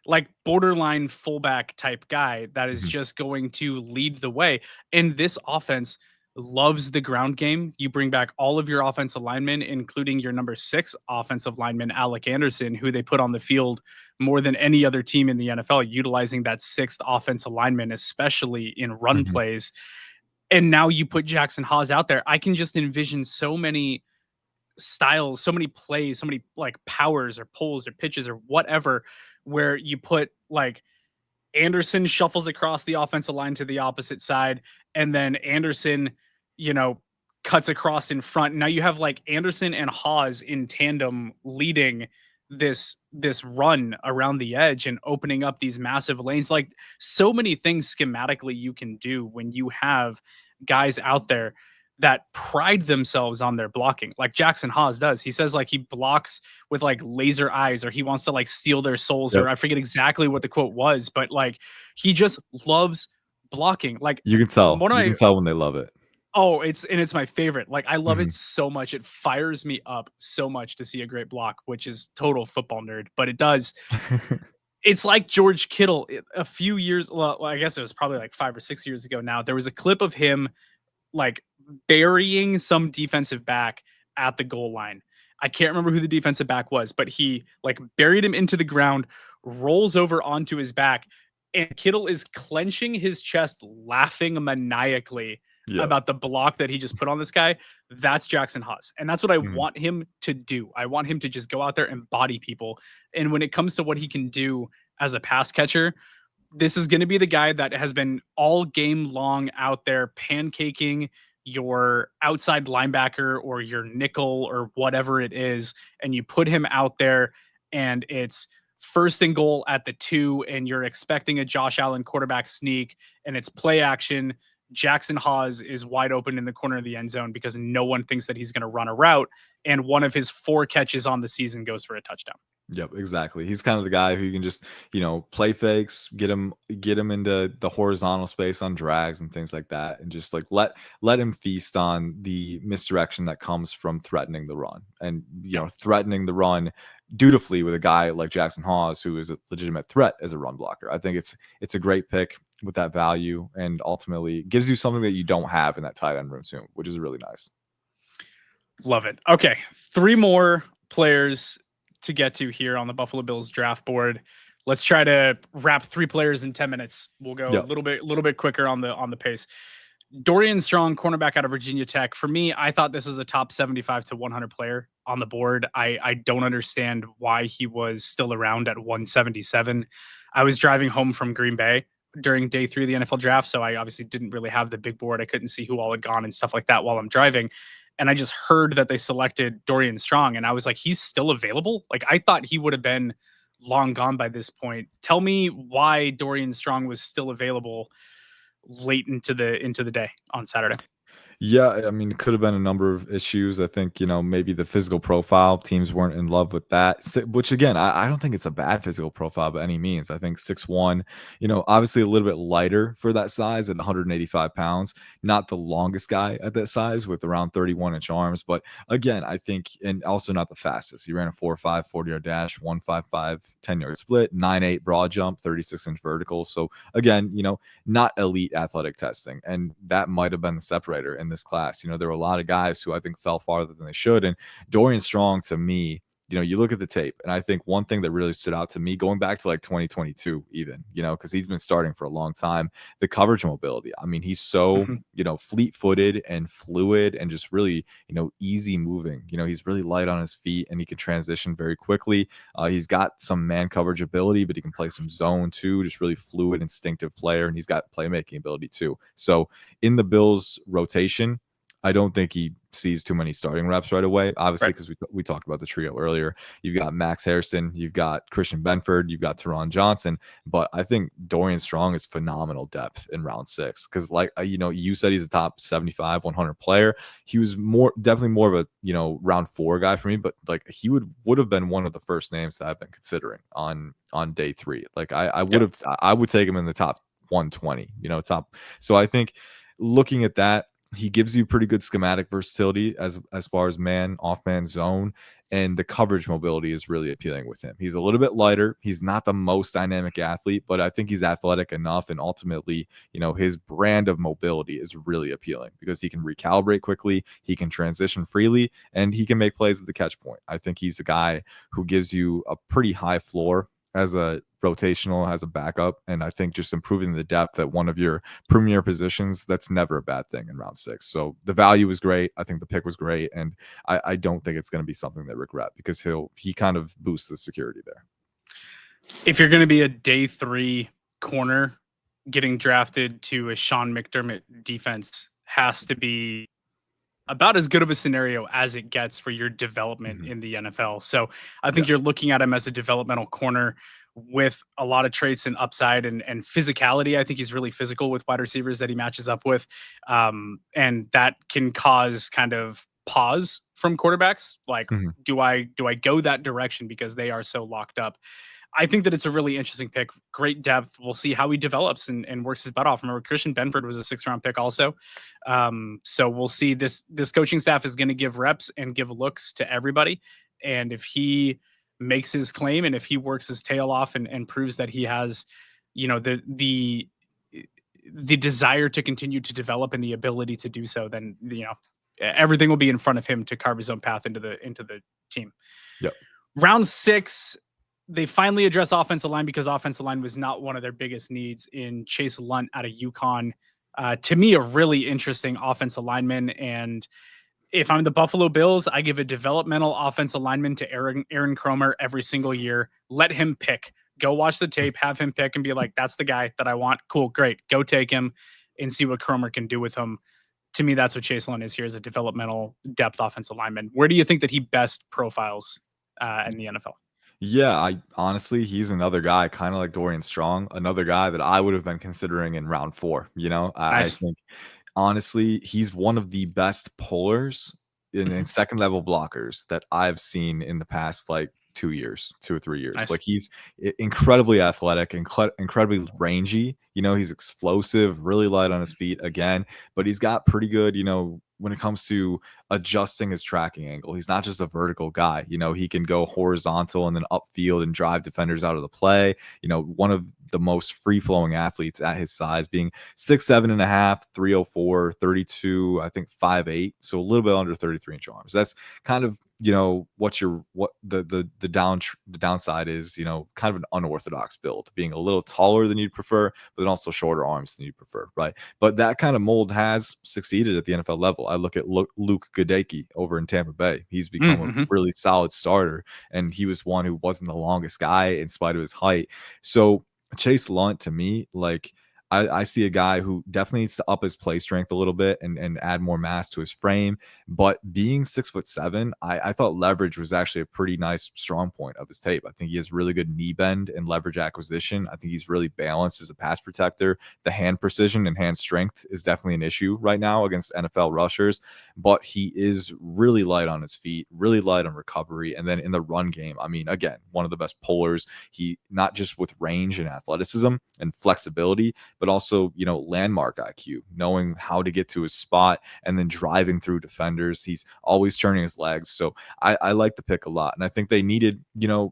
Like borderline fullback type guy that is just going to lead the way. And this offense loves the ground game. You bring back all of your offensive linemen, including your number 6 offensive lineman, Alec Anderson, who they put on the field more than any other team in the NFL, utilizing that 6th offensive lineman, especially in run plays. And now you put Jackson Haas out there. I can just envision so many styles, so many plays, so many like powers or pulls or pitches or whatever, where you put like Anderson shuffles across the offensive line to the opposite side, and then Anderson, you know, cuts across in front. Now you have like Anderson and Haas in tandem leading this run around the edge and opening up these massive lanes. Like so many things schematically you can do when you have guys out there that pride themselves on their blocking, like Jackson Haas does. He says like he blocks with like laser eyes, or he wants to like steal their souls, Yep. or I forget exactly what the quote was, but like he just loves blocking. Like You can tell. one of You my can tell when they love it. oh, it's my favorite. Like I love Mhm. it so much. It fires me up so much to see a great block, which is total football nerd, but it does. It's like George Kittle a few years. Well, I guess it was probably like 5 or 6 years ago now. There was a clip of him like burying some defensive back at the goal line. I can't remember who the defensive back was, but he like buried him into the ground, rolls over onto his back, and Kittle is clenching his chest, laughing maniacally Yeah. about the block that he just put on this guy. That's Jackson Haas. And that's what I Mhm. want him to do. I want him to just go out there and body people. And when it comes to what he can do as a pass catcher, this is going to be the guy that has been all game long out there pancaking your outside linebacker or your nickel or whatever it is. And you put him out there and it's first and goal at the 2, and you're expecting a Josh Allen quarterback sneak, and it's play action. Jackson Haas is wide open in the corner of the end zone because no one thinks that he's going to run a route. And one of his 4 catches on the season goes for a touchdown. Yep, exactly. He's kind of the guy who you can just, play fakes, get him into the horizontal space on drags and things like that, and just like let him feast on the misdirection that comes from threatening the run, and threatening the run dutifully with a guy like Jackson Hawes, who is a legitimate threat as a run blocker. I think it's a great pick with that value, and ultimately gives you something that you don't have in that tight end room soon, which is really nice. Love it. Okay, 3 more players to get to here on the Buffalo Bills draft board. Let's try to wrap 3 players in 10 minutes. We'll go Yep. a little bit quicker on the pace. Dorian Strong, cornerback out of Virginia Tech. For me, I thought this was a top 75 to 100 player on the board. I don't understand why he was still around at 177. I was driving home from Green Bay during day 3 of the NFL draft, so I obviously didn't really have the big board. I couldn't see who all had gone and stuff like that while I'm driving. And I just heard that they selected Dorian Strong, and I was like, he's still available? Like, I thought he would have been long gone by this point. Tell me why Dorian Strong was still available late into the day on Saturday. Yeah, I mean, it could have been a number of issues. I think, maybe the physical profile, teams weren't in love with that, which again, I don't think it's a bad physical profile by any means. I think 6'1", obviously a little bit lighter for that size at 185 pounds, not the longest guy at that size with around 31-inch arms. But again, I think, and also not the fastest. He ran a 4.5 40-yard dash, 1.55 10-yard split, 9.8 broad jump, 36-inch vertical. So again, not elite athletic testing. And that might have been the separator in this class. There were a lot of guys who I think fell farther than they should. And Dorian Strong, to me, you look at the tape, and I think one thing that really stood out to me, going back to like 2022, even, because he's been starting for a long time, the coverage mobility. I mean, he's so, fleet-footed and fluid and just really, easy moving. He's really light on his feet, and he can transition very quickly. He's got some man coverage ability, but he can play some zone too, just really fluid, instinctive player, and he's got playmaking ability too. So in the Bills rotation, I don't think he sees too many starting reps right away, obviously, because we talked about the trio earlier. You've got Max Hairston, you've got Christian Benford, you've got Teron Johnson, but I think Dorian Strong is phenomenal depth in round 6, because you said he's a top 75 100 player. He was definitely more of a round 4 guy for me, but like he would have been one of the first names that I've been considering on day 3. Like I would take him in the top 120, top. So I think looking at that, he gives you pretty good schematic versatility as far as man, off-man zone, and the coverage mobility is really appealing with him. He's a little bit lighter. He's not the most dynamic athlete, but I think he's athletic enough, and ultimately, his brand of mobility is really appealing because he can recalibrate quickly, he can transition freely, and he can make plays at the catch point. I think he's a guy who gives you a pretty high floor as a rotational, as a backup, and I think just improving the depth at one of your premier positions, that's never a bad thing in round 6. So the value was great. I think the pick was great, and I don't think it's going to be something they regret because he kind of boosts the security there. If you're going to be a day 3 corner, getting drafted to a Sean McDermott defense has to be about as good of a scenario as it gets for your development in the NFL. So I think you're looking at him as a developmental corner with a lot of traits and upside and physicality. I think he's really physical with wide receivers that he matches up with. And that can cause kind of pause from quarterbacks. Like, do I go that direction because they are so locked up? I think that it's a really interesting pick. Great depth. We'll see how he develops and works his butt off. Remember, Christian Benford was a 6th-round pick also. So we'll see. This coaching staff is going to give reps and give looks to everybody. And if he makes his claim and if he works his tail off and proves that he has, the desire to continue to develop and the ability to do so, then everything will be in front of him to carve his own path into the team. Yep. Round 6. They finally address offensive line because offensive line was not one of their biggest needs in Chase Lunt out of UConn. To me, a really interesting offensive lineman. And if I'm the Buffalo Bills, I give a developmental offensive lineman to Aaron Cromer every single year. Let him pick. Go watch the tape, have him pick and be like, that's the guy that I want. Cool, great. Go take him and see what Cromer can do with him. To me, that's what Chase Lunt is here, as a developmental depth offensive lineman. Where do you think that he best profiles in the NFL? Yeah, I honestly, he's another guy, kind of like Dorian Strong, another guy that I would have been considering in round 4. I Nice. think honestly, he's one of the best pullers in second level blockers that I've seen in the past like 2 or 3 years. Nice. Like he's incredibly athletic, incredibly rangy. He's explosive, really light on his feet again, but he's got pretty good, when it comes to adjusting his tracking angle. He's not just a vertical guy. He can go horizontal and then upfield and drive defenders out of the play. One of the most free-flowing athletes at his size, being 6'7.5", 304, 32, I think 5'8", so a little bit under 33-inch arms. That's kind of what the downside is, kind of an unorthodox build, being a little taller than you'd prefer, but also shorter arms than you'd prefer, right? But that kind of mold has succeeded at the NFL level. I look at Luke Goedeke over in Tampa Bay. He's become a really solid starter, and he was one who wasn't the longest guy in spite of his height. So Chase Lunt, to me, like, I see a guy who definitely needs to up his play strength a little bit and add more mass to his frame. But being 6'7", I thought leverage was actually a pretty nice strong point of his tape. I think he has really good knee bend and leverage acquisition. I think he's really balanced as a pass protector. The hand precision and hand strength is definitely an issue right now against NFL rushers, but he is really light on his feet, really light on recovery. And then in the run game, I mean, again, one of the best pullers. He not just with range and athleticism and flexibility, but also, landmark IQ, knowing how to get to his spot and then driving through defenders. He's always turning his legs. So I like the pick a lot. And I think they needed,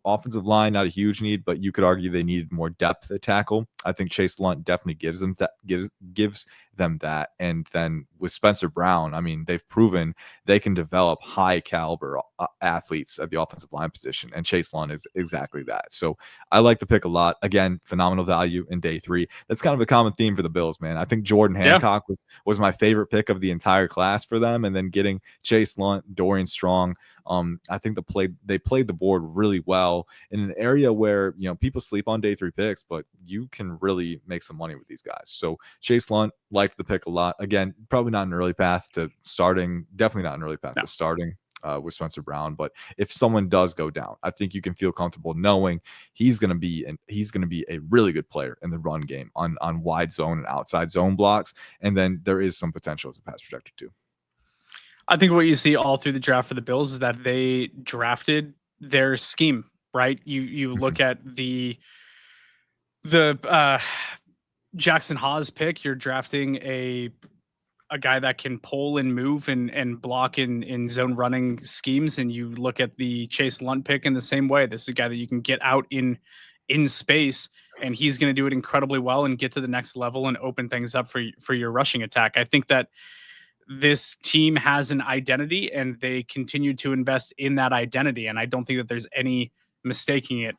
offensive line, not a huge need, but you could argue they needed more depth at tackle. I think Chase Lunt definitely gives them that. And then with Spencer Brown, I mean, they've proven they can develop high caliber athletes at the offensive line position. And Chase Lunt is exactly that. So I like the pick a lot. Again, phenomenal value in day 3. That's kind of a common theme for the Bills, man. I think Jordan Hancock was my favorite pick of the entire class for them. And then getting Chase Lunt, Dorian Strong, I think they played the board really well in an area where, people sleep on day 3 picks, but you can really make some money with these guys. So Chase Lunt, liked the pick a lot. Again, probably not an early path to starting. Definitely not an early path to starting with Spencer Brown. But if someone does go down, I think you can feel comfortable knowing he's going to be a really good player in the run game on wide zone and outside zone blocks. And then there is some potential as a pass protector too. I think what you see all through the draft for the Bills is that they drafted their scheme, right? You look at the Jackson Haas pick, you're drafting a guy that can pull and move and block in zone running schemes. And you look at the Chase Lunt pick in the same way. This is a guy that you can get out in space, and he's going to do it incredibly well and get to the next level and open things up for your rushing attack. I think that this team has an identity, and they continue to invest in that identity. And I don't think that there's any mistaking it.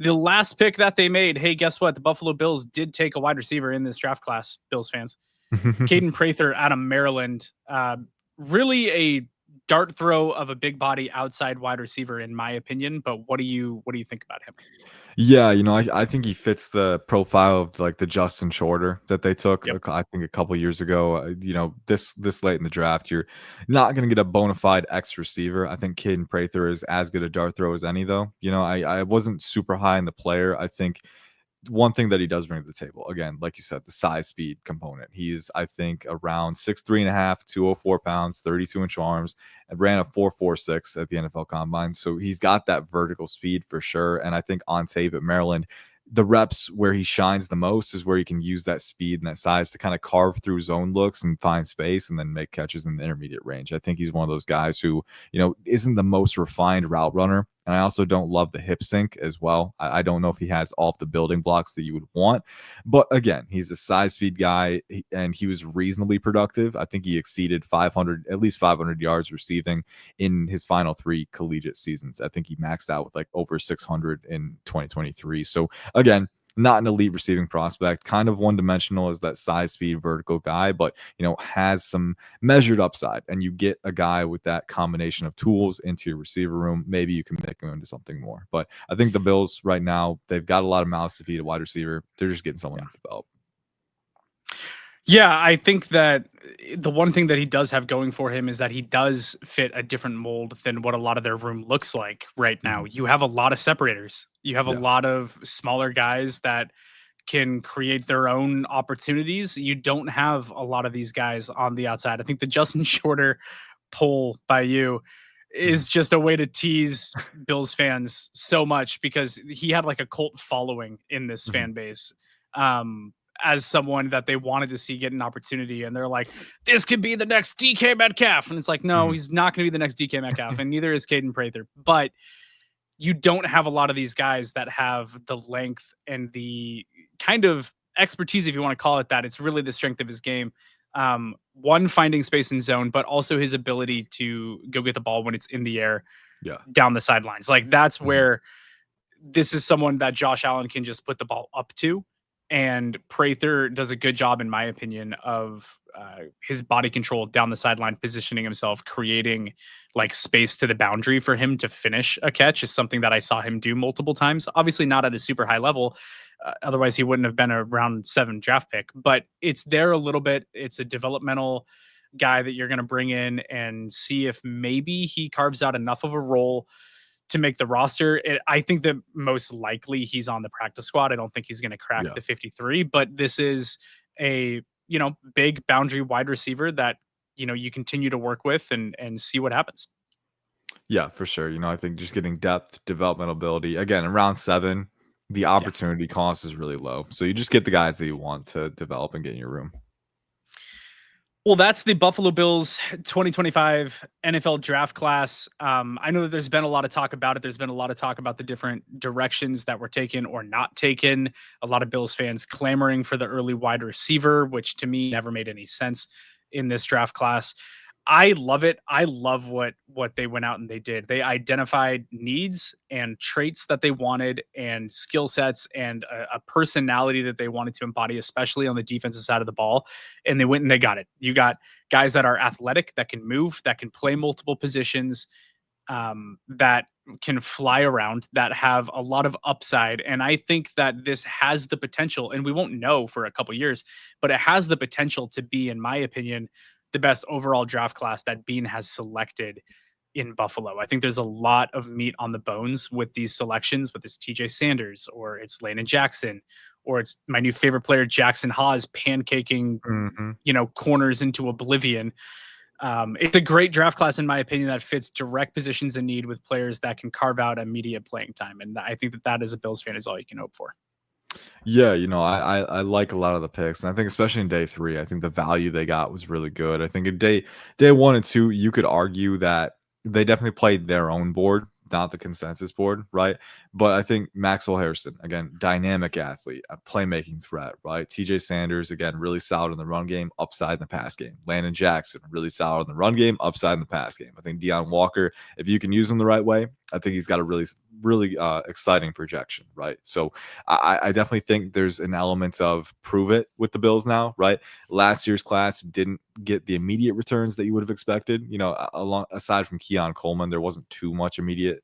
the last pick that they made, hey, guess what? The Buffalo Bills did take a wide receiver in this draft class, Bills fans. Caden Prather out of Maryland. Really a dart throw of a big body outside wide receiver, in my opinion. But what do you think about him? Yeah, I think he fits the profile of like the Justin Shorter that they took. Yep. I think a couple years ago. This late in the draft, you're not going to get a bona fide X receiver. I think Caden Prather is as good a dart throw as any, though. I wasn't super high in the player. I think one thing that he does bring to the table, again, like you said, the size speed component. He's, I think, around 6'3.5", 204 pounds, 32-inch arms, and ran a 4.46 at the NFL Combine. So he's got that vertical speed for sure. And I think on tape at Maryland, the reps where he shines the most is where he can use that speed and that size to kind of carve through zone looks and find space and then make catches in the intermediate range. I think he's one of those guys who, isn't the most refined route runner. And I also don't love the hip sync as well. I don't know if he has all of the building blocks that you would want. But again, he's a size speed guy, and he was reasonably productive. I think he exceeded at least 500 yards receiving in his final 3 collegiate seasons. I think he maxed out with like over 600 in 2023. So again, not an elite receiving prospect, kind of one-dimensional as that size, speed, vertical guy, but has some measured upside. And you get a guy with that combination of tools into your receiver room, maybe you can make him into something more. But I think the Bills right now, they've got a lot of mouths to feed a wide receiver. They're just getting someone to develop. Yeah, I think that the one thing that he does have going for him is that he does fit a different mold than what a lot of their room looks like right now. You have a lot of separators. You have a lot of smaller guys that can create their own opportunities. You don't have a lot of these guys on the outside. I think the Justin Shorter poll by you is just a way to tease Bills fans so much, because he had like a cult following in this fan base. As someone that they wanted to see get an opportunity, and they're like, this could be the next DK Metcalf. And it's like, no, he's not going to be the next DK Metcalf, and neither is Caden Prather. But you don't have a lot of these guys that have the length and the kind of expertise, if you want to call it that. It's really the strength of his game. One, finding space in zone, but also his ability to go get the ball when it's in the air down the sidelines. Like, that's where this is someone that Josh Allen can just put the ball up to. And Prather does a good job, in my opinion, of his body control down the sideline, positioning himself, creating like space to the boundary for him to finish a catch is something that I saw him do multiple times. Obviously not at a super high level. Otherwise he wouldn't have been a round 7 draft pick, but it's there a little bit. It's a developmental guy that you're going to bring in and see if maybe he carves out enough of a role to make the roster. I think that most likely he's on the practice squad. I don't think he's going to crack the 53, but this is a, big boundary wide receiver that, you continue to work with and see what happens. Yeah, for sure. I think just getting depth, developmental ability, again, in round 7, the opportunity cost is really low. So you just get the guys that you want to develop and get in your room. Well, that's the Buffalo Bills 2025 NFL draft class. I know that there's been a lot of talk about it. There's been a lot of talk about the different directions that were taken or not taken. A lot of Bills fans clamoring for the early wide receiver, which to me never made any sense in this draft class. I love it. I love what they went out and they did. They identified needs and traits that they wanted, and skill sets and a personality that they wanted to embody, especially on the defensive side of the ball. And they went and they got it. You got guys that are athletic, that can move, that can play multiple positions, that can fly around, that have a lot of upside. And I think that this has the potential, and we won't know for a couple years, but it has the potential to be, in my opinion, the best overall draft class that Beane has selected in Buffalo. I think there's a lot of meat on the bones with these selections, with this TJ Sanders, or it's Landon Jackson, or it's my new favorite player, Jackson Haas, pancaking, corners into oblivion. It's a great draft class, in my opinion, that fits direct positions in need with players that can carve out immediate playing time. And I think that as a Bills fan is all you can hope for. Yeah, I like a lot of the picks, and I think especially in day 3, I think the value they got was really good. I think in day 1 and 2, you could argue that they definitely played their own board, not the consensus board, right? But I think Maxwell Harrison, again, dynamic athlete, a playmaking threat, right? TJ Sanders, again, really solid in the run game, upside in the pass game. Landon Jackson, really solid in the run game, upside in the pass game. I think Deion Walker, if you can use him the right way, I think he's got a really really exciting projection, right? So I definitely think there's an element of prove it with the Bills now, right? Last year's class didn't get the immediate returns that you would have expected. You know, aside from Keon Coleman, there wasn't too much immediate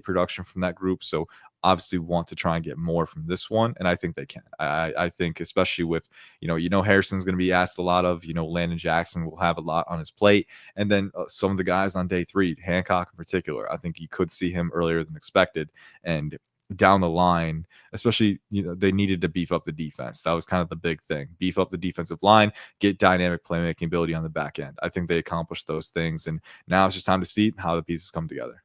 production from that group. So obviously want to try and get more from this one, and I think they can. I think especially with Harrison's going to be asked a lot of, Landon Jackson will have a lot on his plate, and then some of the guys on day 3, Hancock in particular, I think you could see him earlier than expected, and down the line, especially, they needed to beef up the defense. That was kind of the big thing. Beef up the defensive line, get dynamic playmaking ability on the back end. I think they accomplished those things, and now it's just time to see how the pieces come together.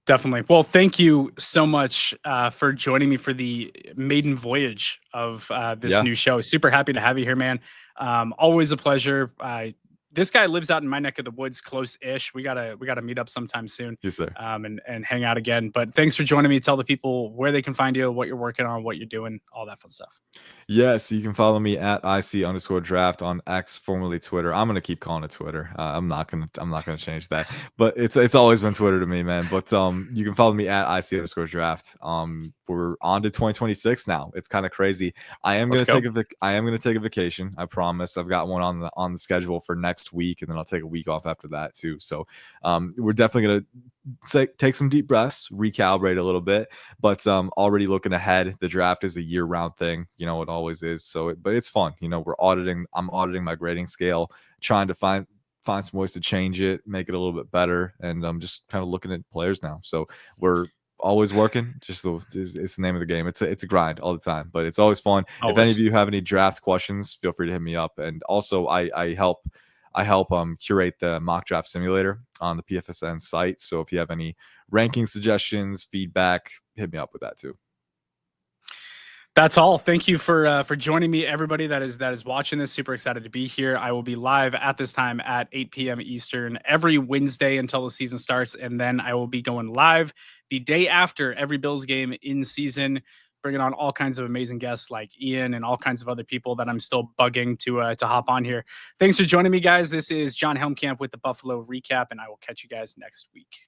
Definitely. Well, thank you so much for joining me for the maiden voyage of this new show. Super happy to have you here, man. Always a pleasure. This guy lives out in my neck of the woods, close-ish. We gotta meet up sometime soon. Yes, sir. And hang out again. But thanks for joining me. Tell the people where they can find you, what you're working on, what you're doing, all that fun stuff. Yeah, so you can follow me at IC_draft on X, formerly Twitter. I'm gonna keep calling it Twitter. I'm not gonna change that. But it's always been Twitter to me, man. But you can follow me at IC_draft. We're on to 2026 now. It's kind of crazy. I am gonna take a vacation. I promise. I've got one on the schedule for next week, and then I'll take a week off after that too. So we're definitely gonna take some deep breaths, recalibrate a little bit, but already looking ahead. The draft is a year-round thing, it always is. So but it's fun. I'm auditing my grading scale, trying to find some ways to change it, make it a little bit better, and I'm just kind of looking at players now. So we're always working. It's the name of the game. It's a grind all the time, but it's always fun. Always. If any of you have any draft questions, feel free to hit me up. And also I help curate the mock draft simulator on the PFSN site. So if you have any ranking suggestions, feedback, hit me up with that too. That's all. Thank you for joining me, everybody that is watching this. Super excited to be here. I will be live at this time at 8 p.m. Eastern every Wednesday until the season starts, and then I will be going live the day after every Bills game in season, bringing on all kinds of amazing guests like Ian and all kinds of other people that I'm still bugging to hop on here. Thanks for joining me, guys. This is Jon Helmkamp with the Buffalo Recap, and I will catch you guys next week.